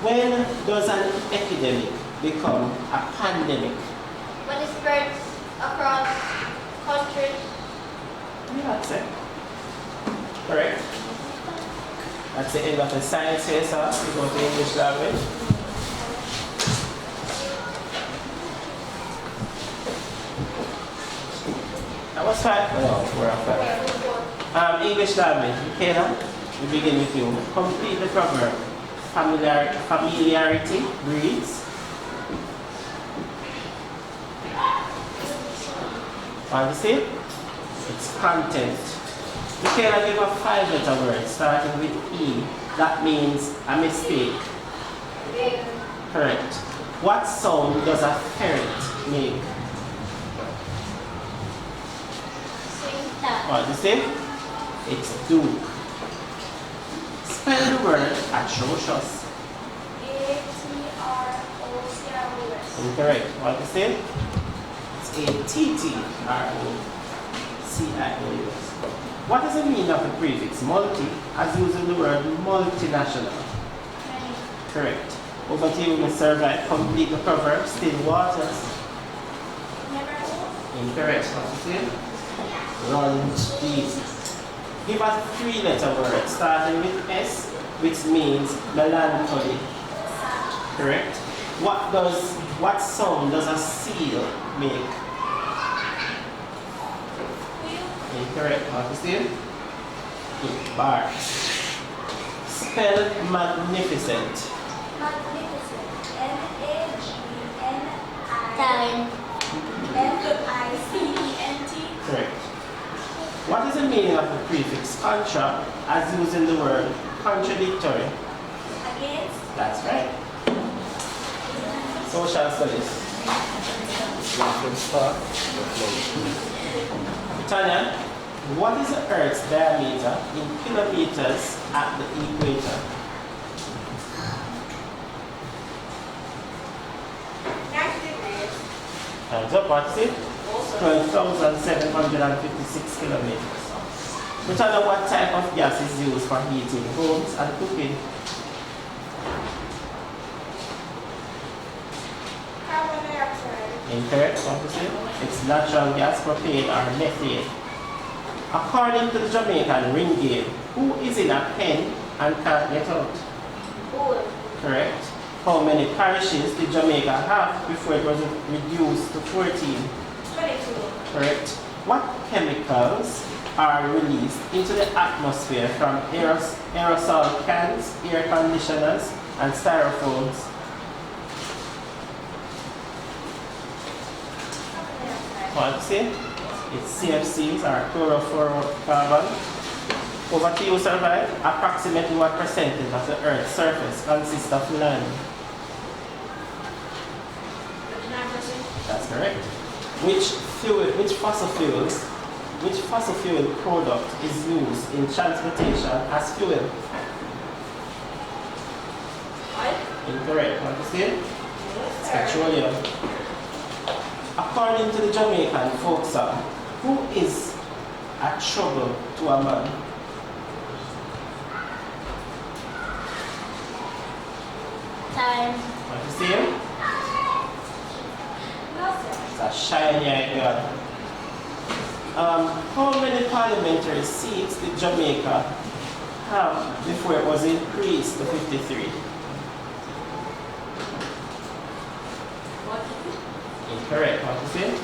When does an epidemic become a pandemic? When it spreads across countries. Yeah, that's it. Correct. That's the end of the science here, sir. We go to English language. That was 5. No, we're at 5. English language. Michaela, we begin with you. Complete the proverb. Familiarity breeds. Understand? It's content. Michaela, give a 5-letter word starting with E. That means a mistake. Correct. What sound does a ferret make? Understand? It's do. Spell the word atrocious. A-T-R-O-C-R-O-S. Incorrect. Understand? It's A-T-T-R-O-C-I-O-U-S. What is the meaning of the prefix multi as used in the word multinational? Many. Correct. Over to you, Mr. Right. Complete the proverb. Still waters. Never hold. Incorrect. What is it? Lunch deep. Give us 3-letter word starting with S, which means melancholy. Correct. What sound does a seal make? Incorrect. What is it? It barks. Spell magnificent. Magnificent. M-A-G-N-I-F-I-C-E-N-T. Correct. What is the meaning of the prefix contra as used in the word contradictory? Against. That's right. Social studies. Tanya, what is the Earth's diameter in kilometers at the equator? 90 degrees. Time's up, what's it? 12,756 kilometers. Tanya, what type of gas is used for heating homes and cooking? Carbon dioxide. Incorrect, what is it? It's natural gas, propane, or methane. According to the Jamaican ringgit, who is in a pen and can't get out? Bull. Correct. How many parishes did Jamaica have before it was reduced to 14? 22. Correct. What chemicals are released into the atmosphere from aerosol cans, air conditioners, and styrofoams? What is it? It's CFCs or chlorofluorocarbon. Over to you, Survive. Approximately what percentage of the Earth's surface consists of land? 39%. That's correct. Which fossil fuel product is used in transportation as fuel? Oil. Incorrect. What is it? It's petroleum. According to the Jamaican folk song, who is a trouble to a man? Time. What is it? No, sir. It's a shiny-eyed god. How many parliamentary seats did Jamaica have before it was increased to 53? Incorrect. What is it?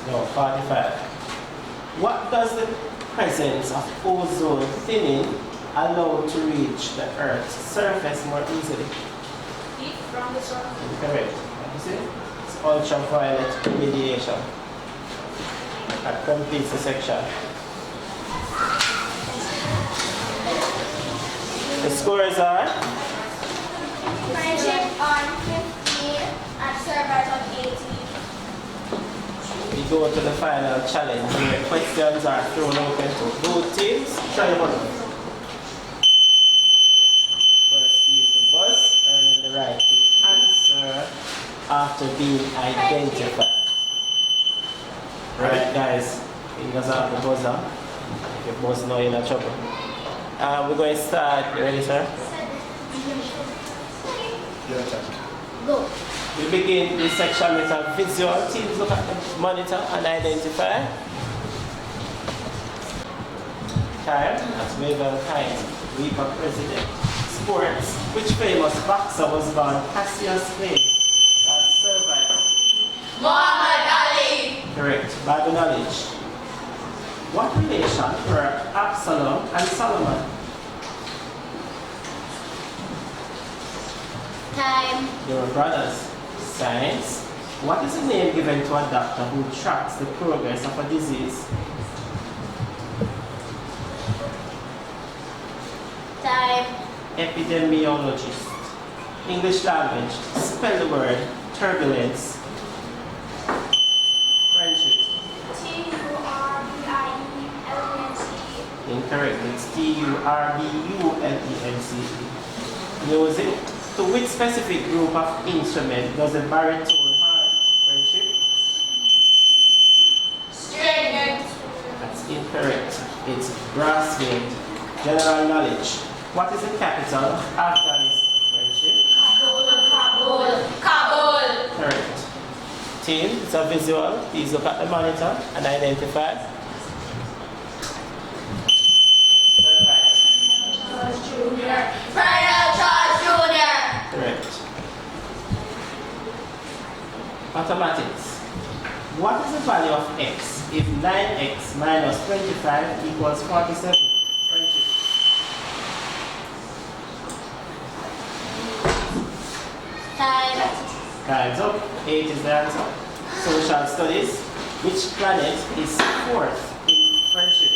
No, 45. What does the presence of ozone thinning allow to reach the Earth's surface more easily? Heat from the sun. Incorrect. What is it? It's ultraviolet radiation. That completes the section. The scores are Friendship on 15 and Survivors on 18. we go to the final challenge where questions are thrown open to both teams. Try your button. First team to buzz, earning the right to answer after being identified. Alright guys, fingers out the buzzer. If you buzz now you're in trouble. We're going to start. You ready, sir? Your turn. Go. We begin this section with a visual. Teams look at the monitor and identify. Time, that's Mabel Time, Weaver President. Sports, which famous boxer was born Cassius Clay? That's Servite. Muhammad Ali. Correct. Bible knowledge. What relation were Absalom and Solomon? Time. They were brothers. Science. What is the name given to a doctor who tracks the progress of a disease? Time. Epidemiologist. English language. Spell the word turbulence. Friendship. Turbulence. Incorrect. It's Turbulence. Music. To which specific group of instrument does the baritone horn? Friendship. String. That's incorrect. It's brass wind. General knowledge. What is the capital of Afghanistan? Friendship. Kabul. Correct. Team, it's a visual. Please look at the monitor and identify. Right. Colonel Charles Jr. Correct. Mathematics. What is the value of x if 9x minus 25 equals 47? Friendship. Time. Time's up. 8 is the answer. Social studies. Which planet is fourth in friendship?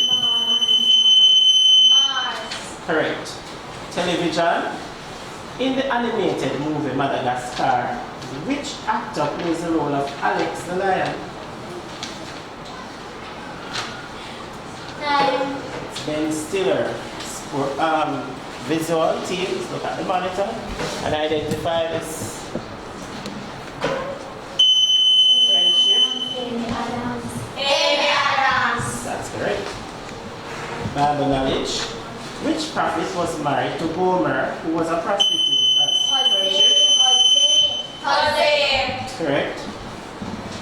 Mars. Correct. Television. In the animated movie Madagascar, which actor plays the role of Alex the Lion? Time. It's Ben Stiller. Visual teams, look at the monitor and identify this. Friendship. Amy Adams. That's correct. Bible knowledge. Which prophet was married to Gomer, who was a prostitute? That's friendship. Jose. Correct.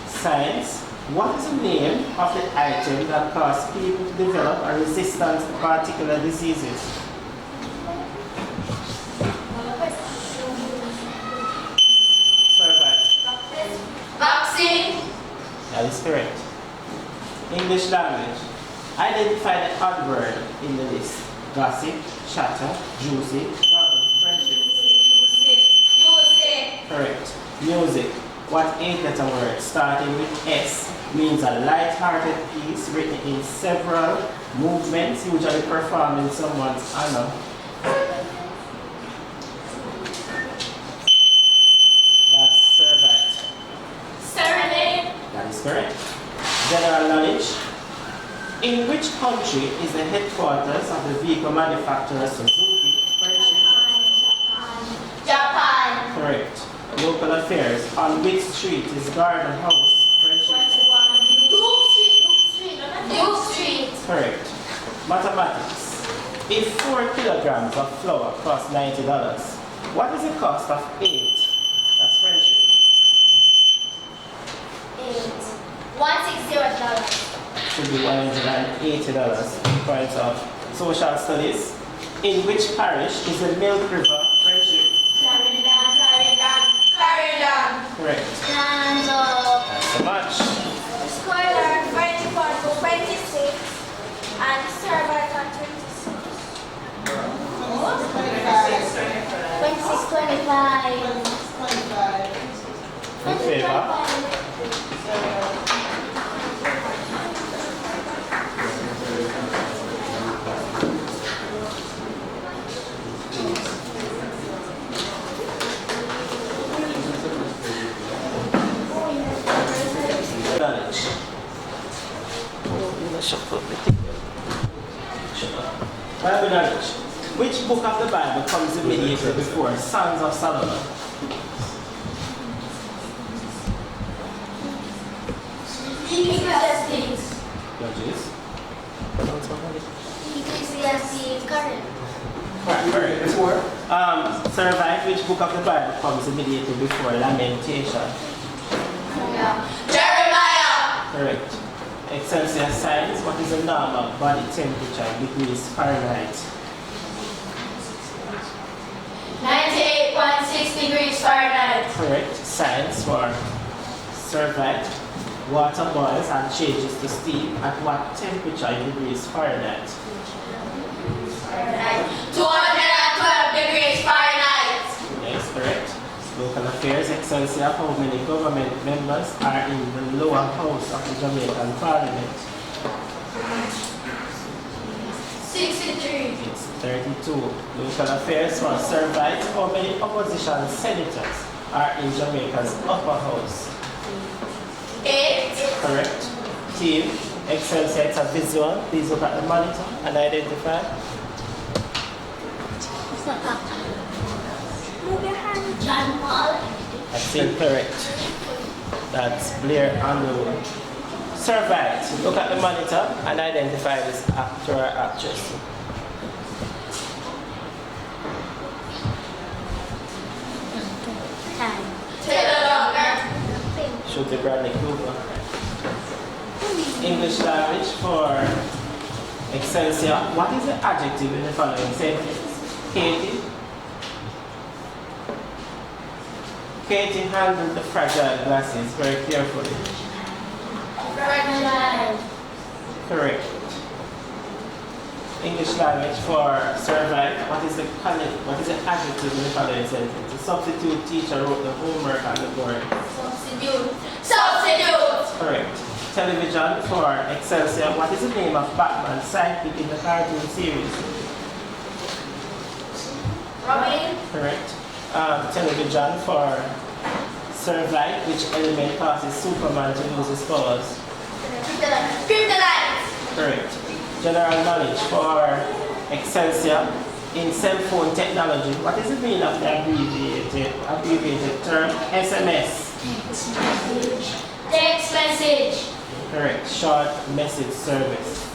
Science. What is the name of the item that causes people to develop a resistance to particular diseases? Perfect. Vaccine. That is correct. English language. Identify the odd word in the list. Gossip, chatter, juicy, garden, friendship. Juicy. Correct. Music. What 8-letter word starting with S means a light-hearted piece written in several movements, usually performed in someone's honor? That's Servite. Serenade. That is correct. General knowledge. In which country is the headquarters of the vehicle manufacturer Suzuki? Friendship. Japan. Correct. Local affairs. On which street is Garden House? Friendship. Duke Street. Correct. Mathematics. If 4 kilograms of flour costs $90, what is the cost of 8? That's friendship. $160. Should be $180. Points of social studies. In which parish is the Milk River? Friendship. Clarendon. Correct. Lanzo. Thanks so much. Scholar, French for 26 and Servite on 26. 26, 25. In favor? Knowledge. Bible knowledge. Which book of the Bible comes immediately before Songs of Solomon? Ecclesiastes. Judges. Ecclesiastes. Current. Correct. Before. Servite. Which book of the Bible comes immediately before Lamentation? Jeremiah. Correct. Excelsior Science, what is the normal body temperature in degrees Fahrenheit? 98.6 degrees Fahrenheit. Correct. Science for Survived. Water boils and changes to steam at what temperature in degrees Fahrenheit? 212 degrees Fahrenheit. Yes, correct. Local affairs, Excelsior, how many government members are in the lower house of the Jamaican Parliament? 63. It's 32. Local affairs for Survived, how many opposition senators are in Jamaica's upper house? 8. Correct. Team, Excelsior, it's a visual. Please look at the monitor and identify. John Paul. That's incorrect. That's Blair Underwood. Survived. Look at the monitor and identify this actor or actress. Taylor Lautner. Should be Bradley Cooper. English language for Excelsior. What is the adjective in the following sentence? Katie handled the fragile glasses very carefully. Fragile. Correct. English language for Survive. What is the adjective in the following sentence? The substitute teacher wrote the homework on the board. Substitute. Substitute. Correct. Television for Excelsior. What is the name of Batman's sidekick in the cartoon series? Robin. Correct. Television for Survive. Which element causes Superman to lose his powers? Kryptonite. Correct. General knowledge for Excelsior in cell phone technology. What is the meaning of the abbreviated term SMS? Text message. Correct. Short message service.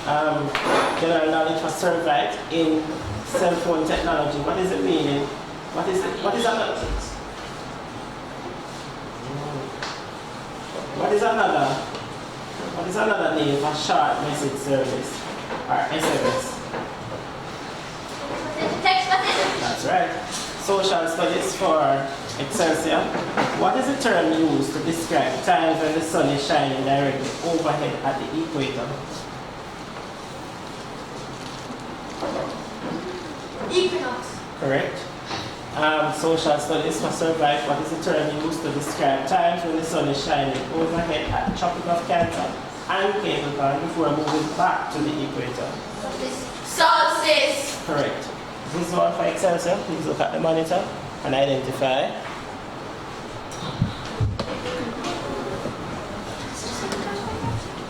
General knowledge for Survive in cell phone technology. What is the meaning? What is another? What is another name for short message service or SMS? Text message. That's right. Social studies for Excelsior. What is the term used to describe times when the sun is shining directly overhead at the equator? Equinox. Correct. Social studies for Survive. What is the term used to describe times when the sun is shining overhead at the Tropic of Cancer and Cape Town before moving back to the equator? Solstice. Correct. This one for Excelsior. Please look at the monitor and identify.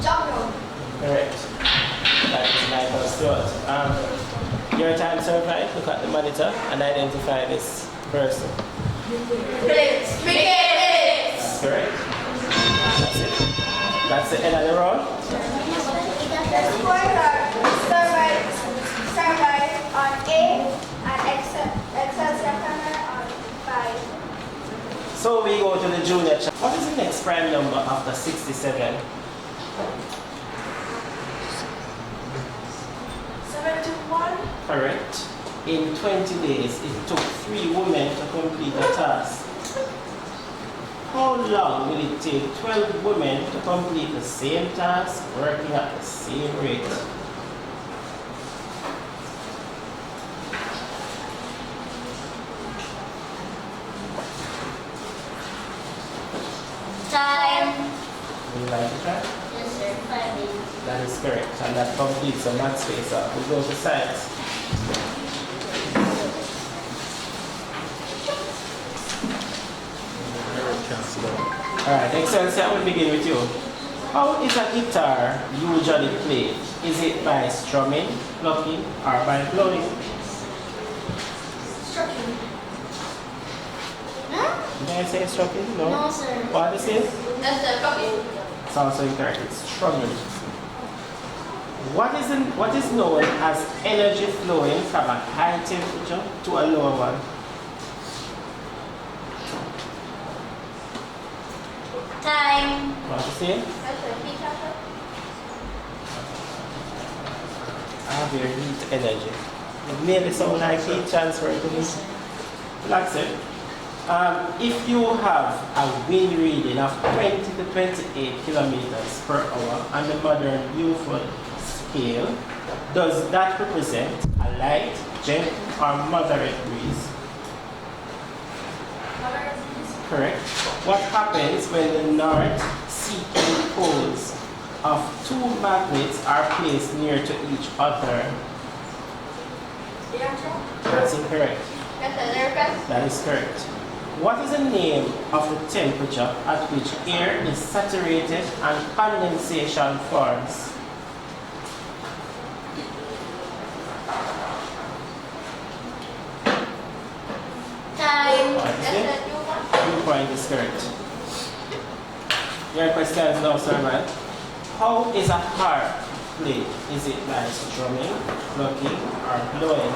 Jungle. Correct. That is Michael Stewart. Your time Survive. Look at the monitor and identify this person. Phillips. Michael Phillips. Correct. That's it. That's the end of the round. The scores are Survive on 8 and Excelsior on 5. So we go to the junior. What is the next prime number after 67? 71. Correct. In 20 days, it took 3 women to complete a task. How long will it take 12 women to complete the same task working at the same rate? Time. Would you like to try? Yes, sir. 5 minutes. That is correct, and that completes the math space. We go to science. Alright, Excelsior, we'll begin with you. How is a guitar usually played? Is it by strumming, plucking, or by blowing? Structure. Did I say strumming? No? No, sir. What is it? That's the copy. It's also incorrect. It's strumming. What is known as energy flowing from a high temperature to a lower one? Time. What to say? That's the heat transfer. of your heat energy. It merely sound like heat transfer to me. Like I said, if you have a wind reading of 20 to 28 kilometers per hour on the modern Buford scale, does that represent a light, gentle, or moderate breeze? Correct. What happens when the north, seeking poles of two magnets are placed near to each other? That's incorrect. That is correct. What is the name of the temperature at which air is saturated and condensation forms? Time. Dew point is correct. Your question is now, sir, man. How is a harp played? Is it by strumming, plucking, or blowing?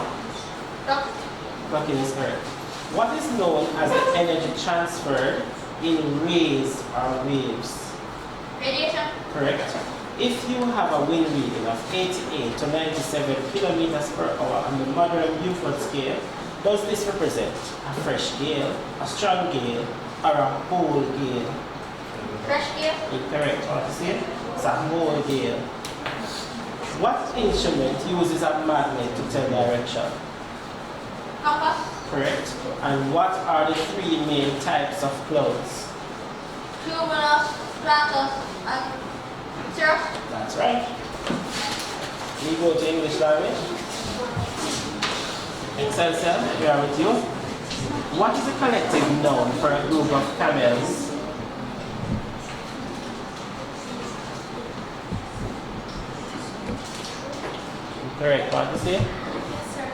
Plucking is correct. What is known as the energy transferred in rays or waves? Radiation. Correct. If you have a wind reading of 88 to 97 kilometers per hour on the modern Buford scale, does this represent a fresh gale, a strong gale, or a whole gale? Fresh gale. Incorrect. What is it? It's a whole gale. What instrument uses a magnet to tell direction? Compass. Correct. And what are the three main types of clouds? Cumulus, stratus, and cirrus. That's right. We go to English language. Excelsior, we are with you. What is the collective noun for a group of camels? Correct. What is it?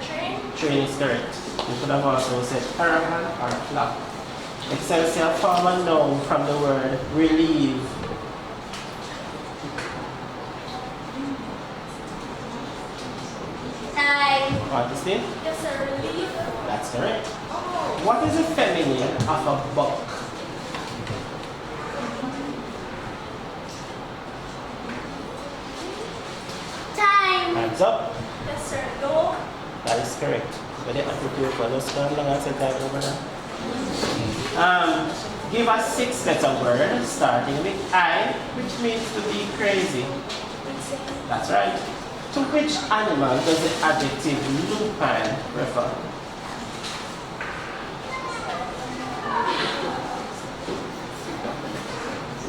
Train. Train is correct. You could have also said caravan or flock. Excelsior, form a noun from the word relieve. Time. What is it? Yes, sir. Relief. That's correct. What is the feminine of a buck? Time. Hands up. Yes, sir. Go. That is correct. But they have to do it for those long answer time over there. Give us 6-letter word starting with I, which means to be crazy. That's right. To which animal does the adjective lupine refer?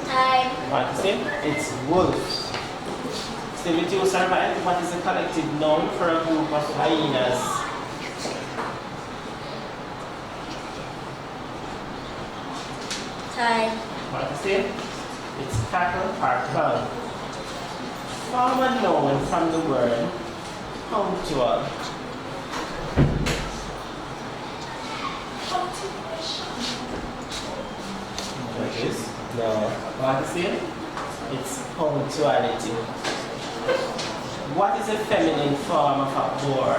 Time. What is it? It's wolf. Still with you, survive. What is the collective noun for a group of hyenas? Time. What is it? It's cattle or cloud. Form a noun from the word punctual. What is? No. What is it? It's punctuality. What is a feminine form of a boar?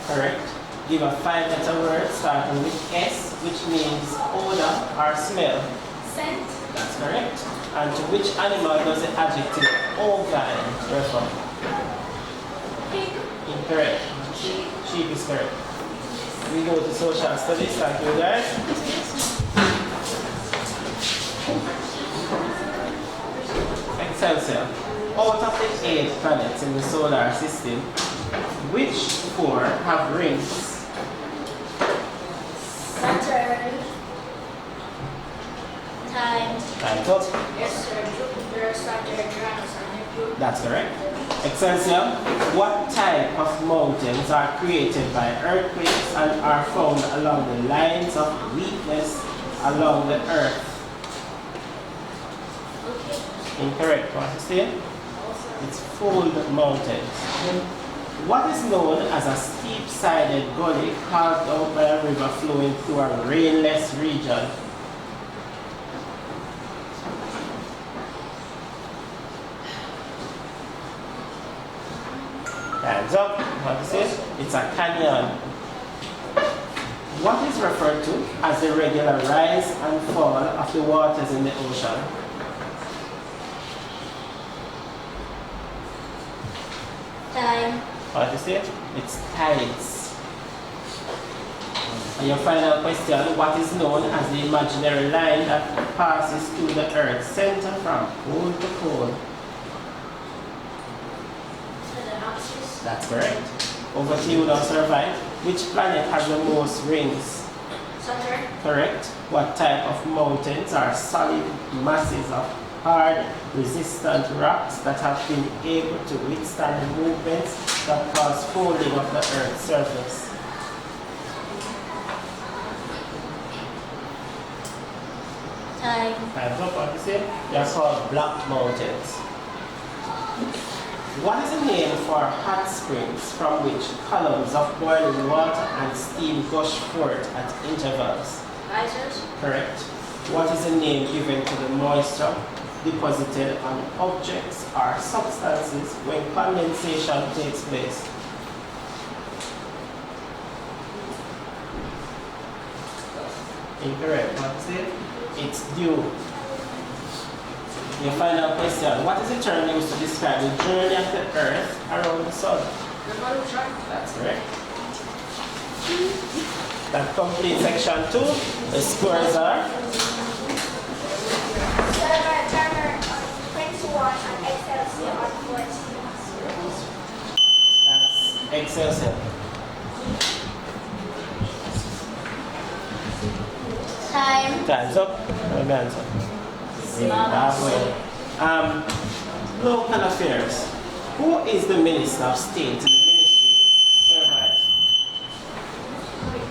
Correct. Give a 5-letter word starting with S, which means odor or smell. Scent. That's correct. And to which animal does the adjective ovine refer? Pig. Incorrect. Sheep is correct. We go to social studies. Thank you, guys. Excelsior. Out of the 8 planets in the solar system, which 4 have rings? Saturn. Time. Time's up. Yes, sir. Jupiter, Saturn, Uranus, and Neptune. That's correct. Excelsior. What type of mountains are created by earthquakes and are found along the lines of weakness along the earth? Incorrect. What is it? It's fold mountains. What is known as a steep-sided gully carved out by a river flowing through a rainless region? Hands up. What is it? It's a canyon. What is referred to as the regular rise and fall of the waters in the ocean? Time. What is it? It's tides. And your final question, what is known as the imaginary line that passes through the Earth's center from pole to pole? So the axis. That's correct. Over to you now, Sir Vite. Which planet has the most rings? Saturn. Correct. What type of mountains are solid masses of hard, resistant rocks that have been able to withstand the movements that cause folding of the Earth's surface? Time. Time's up, what you say? They're called black mountains. What is the name for hot springs from which columns of boiling water and steam gush forth at intervals? Geysers. Correct. What is the name given to the moisture deposited on objects or substances when condensation takes place? Incorrect. What's it? It's dew. Your final question. What is the term used to describe the journey of the Earth around the Sun? Revolution. That's correct. That completes section 2. The scores are Server, Turner on 21 and Excelsior on 14. that's Excelsior. Time. Time's up. What the answer? Zimbabwe. Local affairs. Who is the Minister of State in the Ministry? Sir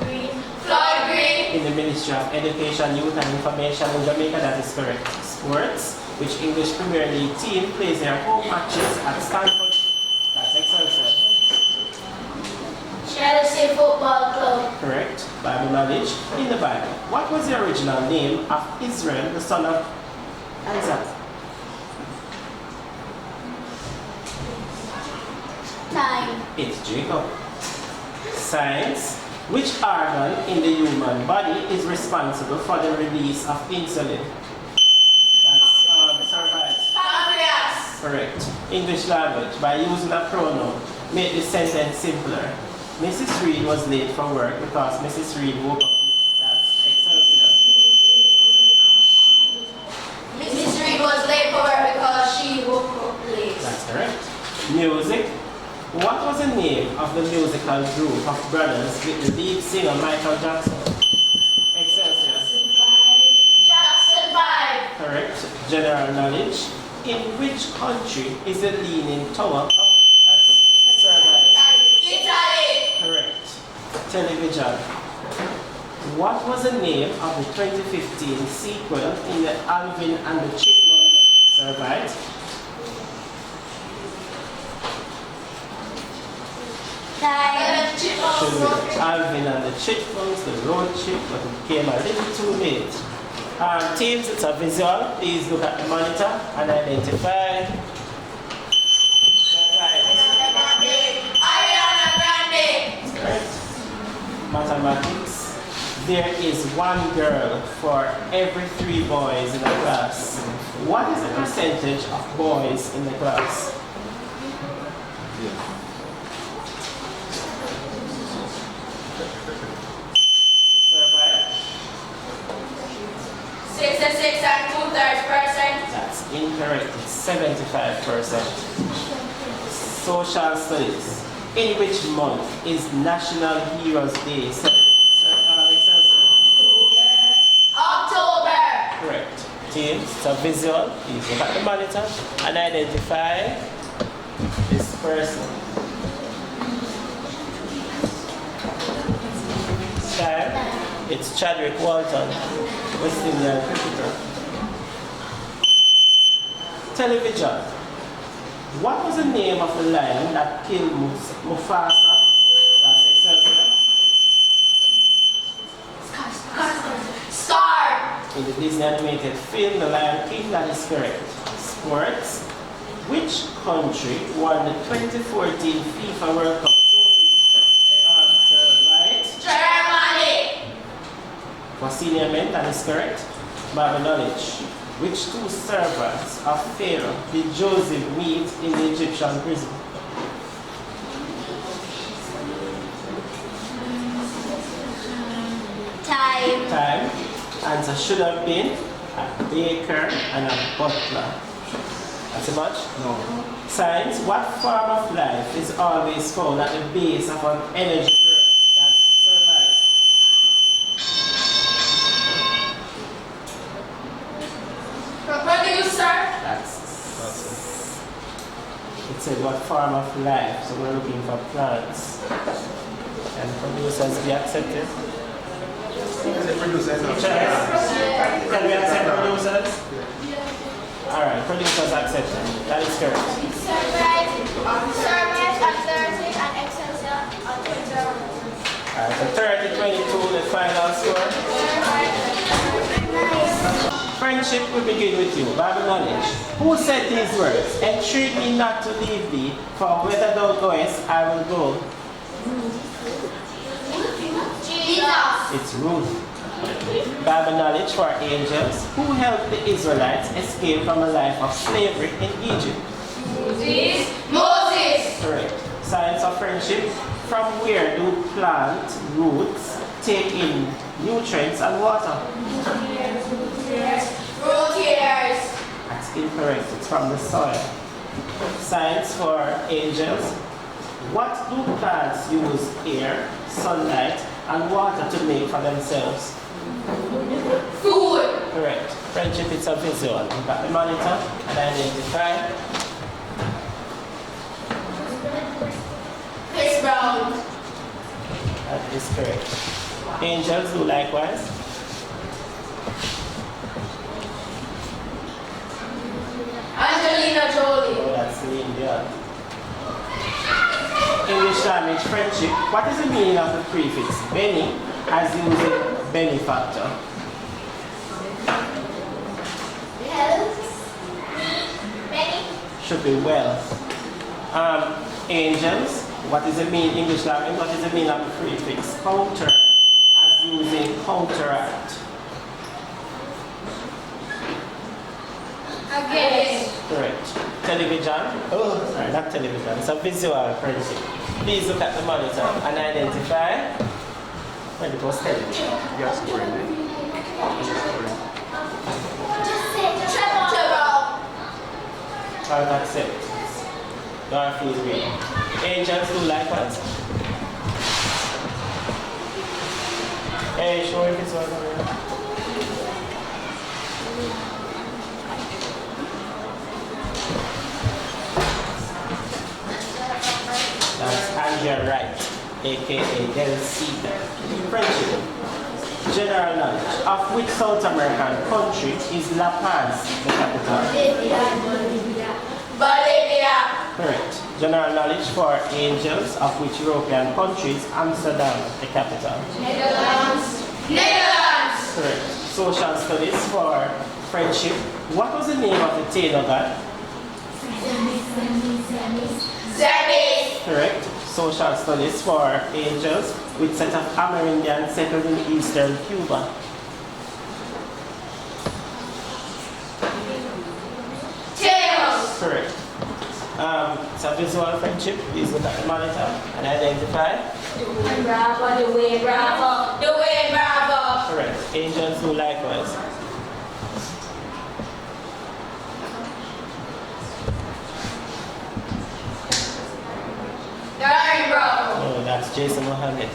Green. Floyd Green. in the Ministry of Education, Youth and Information in Jamaica, that is correct. Sports, which English Premier League team plays their home matches at Stanford. That's Excelsior. Chelsea Football Club. Correct. Bible knowledge. In the Bible, what was the original name of Israel, the son of Isaac? Time. It's Jacob. Science. Which organ in the human body is responsible for the release of insulin? That's Sir Pancreas. Correct. English language. By using a pronoun, make the sentence simpler. Mrs. Reed was late for work because Mrs. Reed woke up. That's Excelsior. Mrs. Reed was late for work because she woke up late. That's correct. Music. What was the name of the musical group of brothers with the lead singer Michael Jackson? Excelsior. Jackson 5. Correct. General knowledge. In which country is the Leaning Tower of Survey? Italy. Correct. Television. What was the name of the 2015 sequel in the Alvin and the Chipmunks? Survey. Time. Alvin and the Chipmunks, the road trip, but it came a little too late. Teams, it's a visual. Please look at the monitor and identify. Ariana Grande. Correct. Mathematics. There is one girl for every 3 boys in the class. What is the percentage of boys in the class? Survey. 66 and 2/3%. That's incorrect. It's 75%. Social studies. In which month is National Heroes Day? Excelsior. October. Correct. Teams, it's a visual. Please look at the monitor and identify this person. Time. It's Chadwick Walton, West Indian cricketer. Television. What was the name of the lion that killed Mufasa? That's Excelsior. Scar. In the Disney animated film, The Lion King, that is correct. Sports. Which country won the 2014 FIFA World Cup trophy? Answer right. Germany. For senior men, that is correct. Bible knowledge. Which 2 servants of Pharaoh did Joseph meet in the Egyptian prison? Time. Time. Answer should have been a baker and a butler. That's too much? No. Science. What form of life is always found at the base of an energy pyramid? That's survived. Producer. That's it said what form of life, so we're looking for plants. And producers be accepted. The producers of Can we accept producers? Alright, producers accepted. That is correct. Survived on Thursday and Excelsior on Twitter. Alright, so 30-22, the final score. Friendship will begin with you. Bible knowledge. Who said these words? Entreat me not to leave thee, for whither thou goest, I will go. Jesus. It's Ruth. Bible knowledge for angels. Who helped the Israelites escape from a life of slavery in Egypt? Moses. Correct. Science of friendship. From where do plant roots take in nutrients and water? Root years. That's incorrect. It's from the soil. Science for angels. What do plants use air, sunlight, and water to make for themselves? Food. Correct. Friendship is a visual. You got the monitor and identify. Chris Brown. That is correct. Angels do likewise. Angelina Jolie. Oh, that's Celine Dion. English language friendship. What is the meaning of the prefix Benny as used in benefactor? Benny. Should be wealth. Angels. What is the meaning English language? What is the meaning of the prefix counter as used in counteract? Again. Correct. Television. Oh, sorry, not television. It's a visual friendship. Please look at the monitor and identify when it was television. Yes, correct. Trevor. I'll accept. Garfield reading. Angels do likewise. Hey, show if it's one over. That's Andrea Wright, aka Del Cedar. Friendship. General knowledge. Of which South American country is La Paz the capital? Bolivia. Correct. General knowledge for angels, of which European countries Amsterdam the capital? Netherlands. Netherlands. Correct. Social studies for friendship. What was the name of the Taylor god? Zebes. Correct. Social studies for angels with set of Amerindians settled in eastern Cuba. Tails. Correct. It's a visual friendship. Please look at the monitor and identify. Bravo. The way Bravo. The way Bravo. Correct. Angels do likewise. Darren Bravo. Oh, that's Jason Mohammed.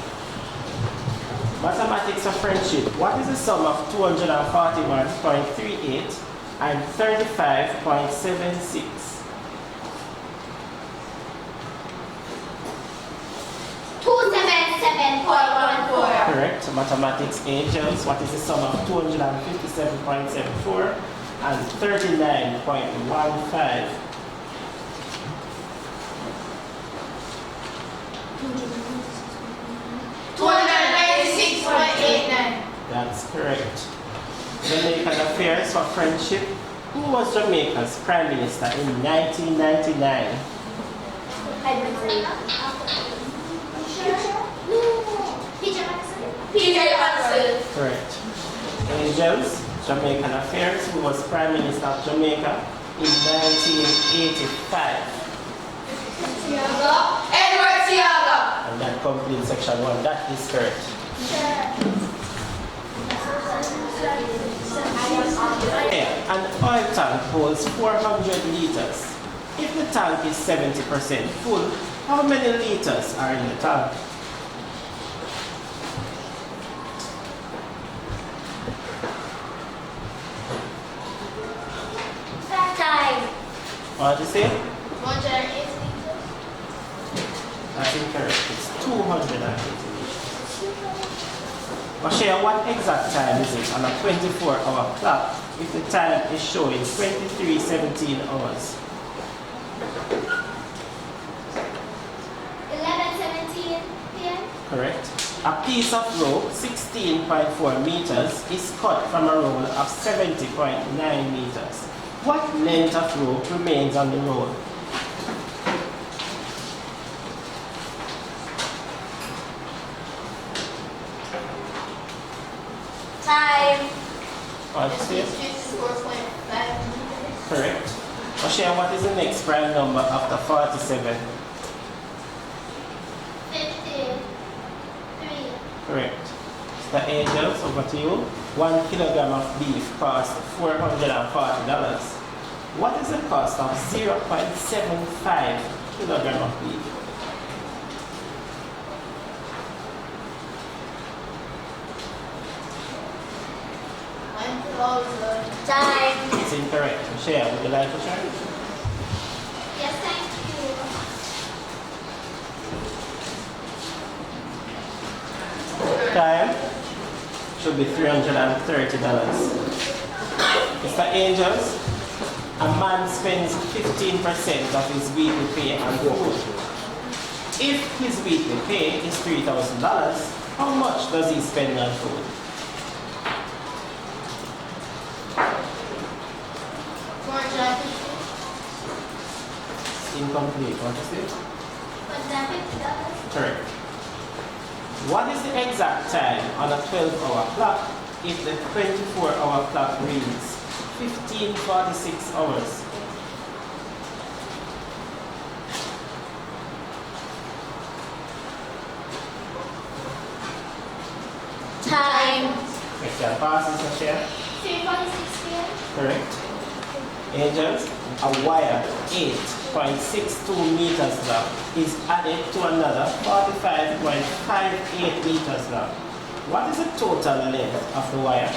Mathematics of friendship. What is the sum of 241.38 and 35.76? 277.14. Correct. Mathematics angels. What is the sum of 257.74 and 39.15? 296.89. That's correct. Jamaican affairs for friendship. Who was Jamaica's prime minister in 1999? PJ Hudson. Correct. Angels, Jamaican affairs. Who was prime minister of Jamaica in 1985? Edward Tiaga. And that completes section 1. That is correct. An oil tank holds 400 liters. If the tank is 70% full, how many liters are in the tank? Time. What did you say? 180 That's incorrect. It's 280 liters. Mashaya, what exact time is it on a 24-hour clock if the time is showing 23:17 hours? 11:17 p.m. Correct. A piece of rope 16.4 meters is cut from a roll of 70.9 meters. What length of rope remains on the roll? Time. What is it? 54.5 meters. Correct. Mashaya, what is the next prime number after 47? 53. Correct. The Angels, over to you. 1 kilogram of beef costs $440. What is the cost of 0.75 kilogram of beef? Time. It's incorrect. Michelle, would you like to try? Yes, thank you. Time should be $330. Mr. Angels, a man spends 15% of his weekly pay on food. If his weekly pay is $3,000, how much does he spend on food? Incomplete. What is it? $150. Correct. What is the exact time on a 12-hour clock if the 24-hour clock reads 15:46 hours? Time. Question passes, Michelle. 3:46 p.m. Correct. Angels, a wire 8.62 meters long is added to another 45.58 meters long. What is the total length of the wire?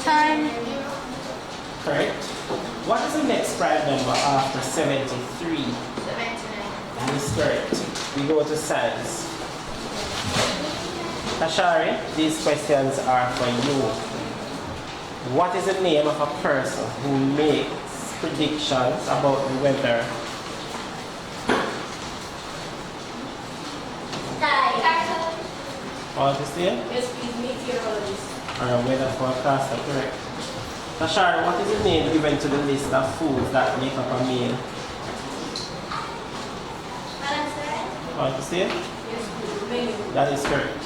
Time. Correct. What is the next prime number after 73? 79. That is correct. We go to science. Tashari, these questions are for you. What is the name of a person who makes predictions about the weather? Time. What is it? Yes, please, meteorologist. Or a weather forecaster, correct. Tashari, what is the name given to the list of foods that make up a meal? What is it? Yes, please, menu. That is correct.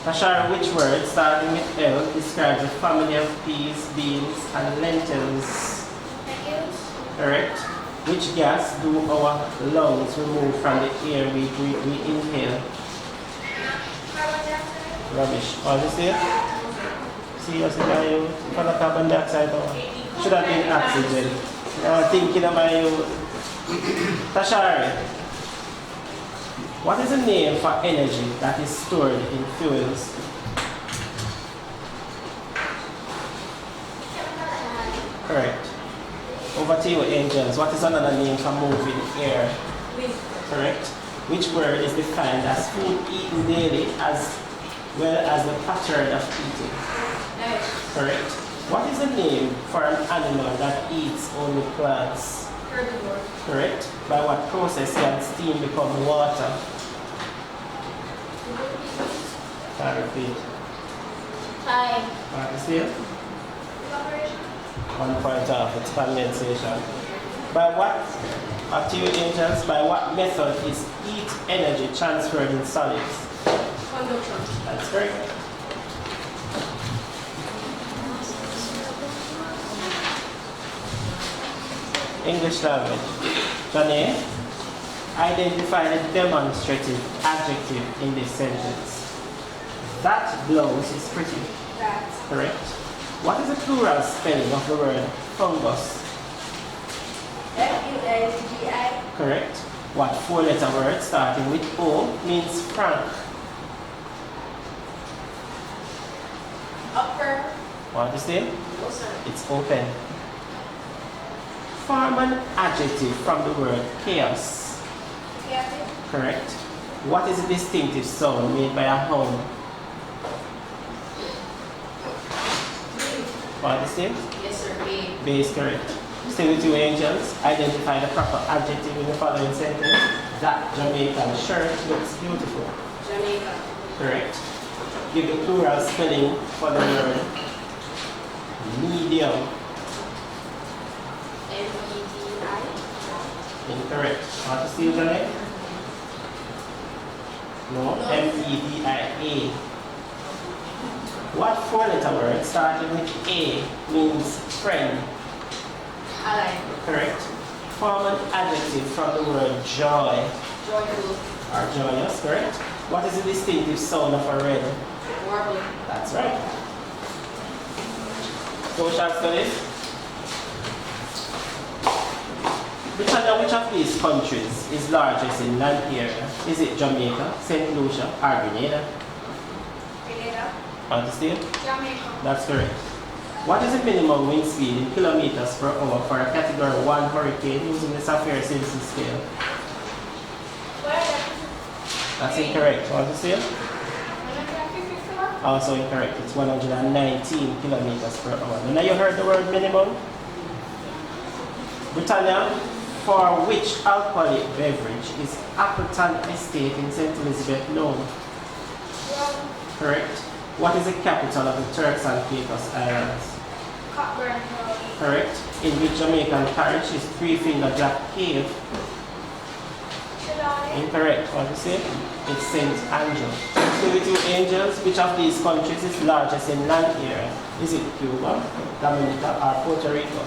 Tashara, which word starting with L describes a family of peas, beans, and lentils? Correct. Which gas do our lungs remove from the air we inhale? Rubbish. What is it? See, you for the carbon dioxide. Should have been oxygen. Thinking about you. Tashara, what is the name for energy that is stored in fuels? Correct. Over to you, Angels. What is another name for moving air? Wind. Correct. Which word is defined as food eaten daily as well as the pattern of eating? Nice. Correct. What is the name for an animal that eats only plants? Herbivore. Correct. By what process can steam become water? Can I repeat? Time. What is it? 1 point off, it's condensation. By what, after you Angels, by what method is heat energy transferred in solids? Conduction. That's correct. English language. Johnny, Identify the demonstrative adjective in this sentence. That blouse is pretty. That. Correct. What is the plural spelling of the word fungus? F-U-N-G-I. Correct. What four-letter word starting with O means frank? Upper. Want to say? Oh, sir. It's open. Form an adjective from the word chaos. Chaotic. Correct. What is a distinctive sound made by a hound? Want to say? Yes, sir. B. B is correct. Stay with you, angels. Identify the proper adjective in the following sentence. That Jamaican shirt looks beautiful. Jamaica. Correct. Give the plural spelling for the word medium. M-E-D-I. Incorrect. Want to see Jamaica? No. M-E-D-I-A. What four-letter word starting with A means friend? Ally. Correct. Form an adjective from the word joy. Joyful. Or joyous, correct? What is the distinctive sound of a red? Warble. That's right. Social studies. Which of these countries is largest in land area? Is it Jamaica, St. Lucia, or Grenada? Grenada. Understand? Jamaica. That's correct. What is the minimum wind speed in kilometers per hour for a category 1 hurricane using the Saffir-Simpson scale? That's incorrect. Understand? 154. Also incorrect. It's 119 kilometers per hour. Now you heard the word minimum? Britannia, for which alcoholic beverage is Appleton Estate in St. Elizabeth known? Correct. What is the capital of the Turks and Caicos Islands? Cockburn. Correct. In which Jamaican parish is Three Finger Jack Cave? Incorrect. What you say? It's St. Andrew. So with you angels, which of these countries is largest in land area? Is it Cuba, Dominica, or Puerto Rico?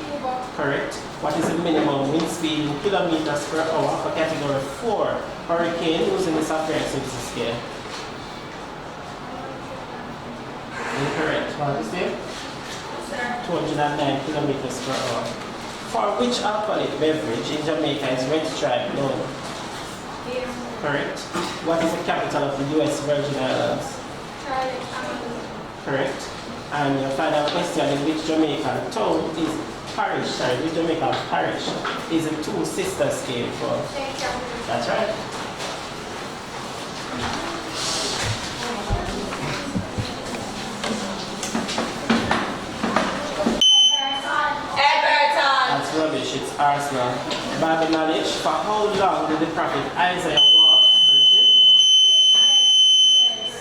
Cuba. Correct. What is the minimum wind speed in kilometers per hour for category 4 hurricane using the Saffir-Simpson scale? Incorrect. What is it? 209 kilometers per hour. For which alcoholic beverage in Jamaica is Red Stripe known? Correct. What is the capital of the U.S. Virgin Islands? Correct. And your final question is which Jamaican town is parish, which Jamaican parish is a Two Sisters came from? That's right. That's rubbish, it's Arsenal. Bible knowledge, for how long did the prophet Isaiah walk?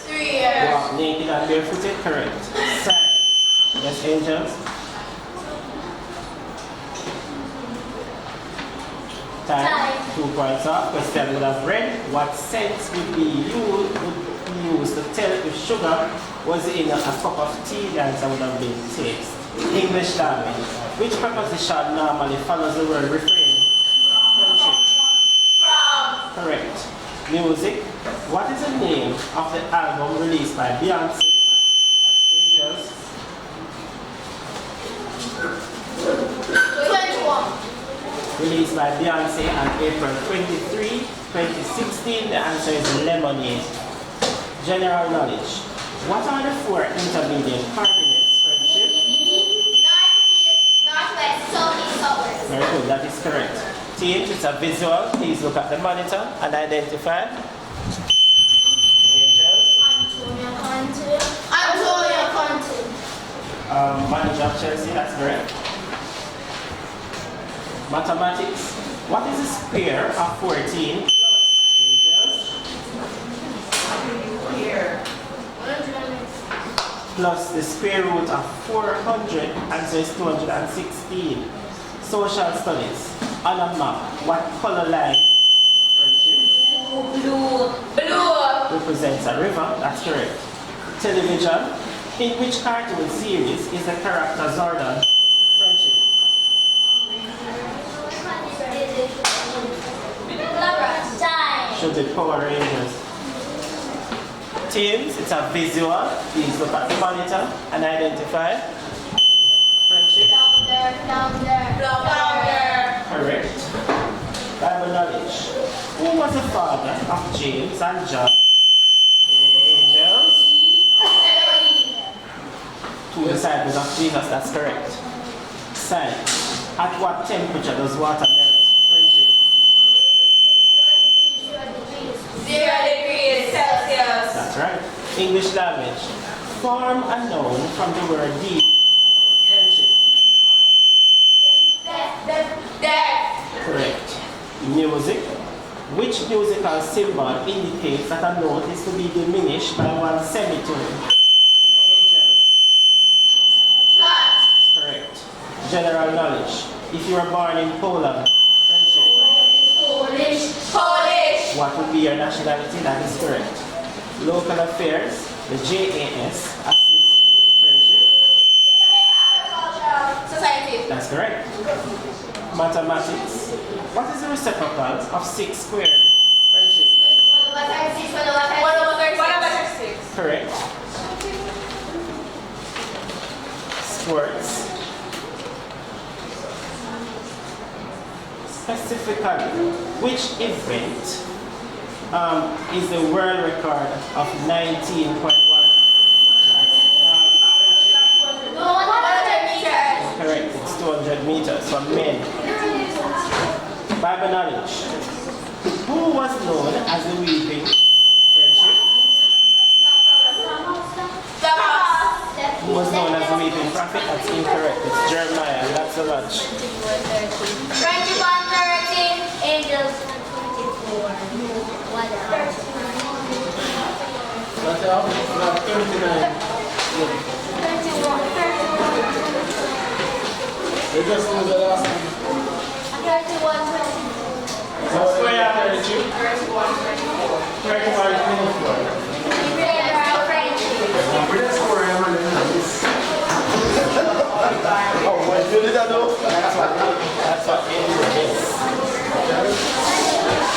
3 years. Walk naked and barefooted? Correct. Science. Yes, angels? Time. 2 points off. Question would have read, what sense would be used to tell if sugar was in a cup of tea? The answer would have been taste. English language. Which preposition normally follows the word refrain? Friendship. Correct. Music. What is the name of the album released by Beyonce? That's Angels. 21. Released by Beyonce on April 23, 2016. The answer is Lemonade. General knowledge. What are the 4 intermediate coordinates, friendship? Northwest, southeast, southwest. Very good, that is correct. Teams, it's a visual. Please look at the monitor and identify. Angels. Antonio Conte. Manager of Chelsea, that's correct. Mathematics. What is the square of 14 plus angels? Plus the square root of 400, answer is 216. Social studies. On a map, what color line? Blue. Represents a river, that's correct. Television. In which cartoon series is the character Zordon? Friendship. should be Power Rangers. Teams, it's a visual. Please look at the monitor and identify. Friendship. Flounder. Correct. Bible knowledge. Who was the father of James and John? Angels. Two disciples of Jesus, that's correct. Science. At what temperature does water melt? Friendship. 0 degrees Celsius. That's right. English language. Form a noun from the word deep. Friendship. Death. Correct. Music. Which musical symbol indicates that a note is to be diminished by one semitone? Angels. Flat. Correct. General knowledge. If you were born in Poland, friendship. Polish. What would be your nationality? That is correct. Local affairs. The JAS assists friendship. Society. That's correct. Mathematics. What is the reciprocal of 6 squared? Friendship. 1/36. Correct. Sports. Specifically, which event is the world record of 19.1? Correct, it's 200 meters for men. Bible knowledge. Who was known as the weeping? Friendship. Who was known as the weeping prophet? That's incorrect. It's Jeremiah. That's a lunch. 21:13, Angels 24. What else? What's up? 39. 31. They just lose the last one. 31. Square 32. 31 Oh, what you did that though?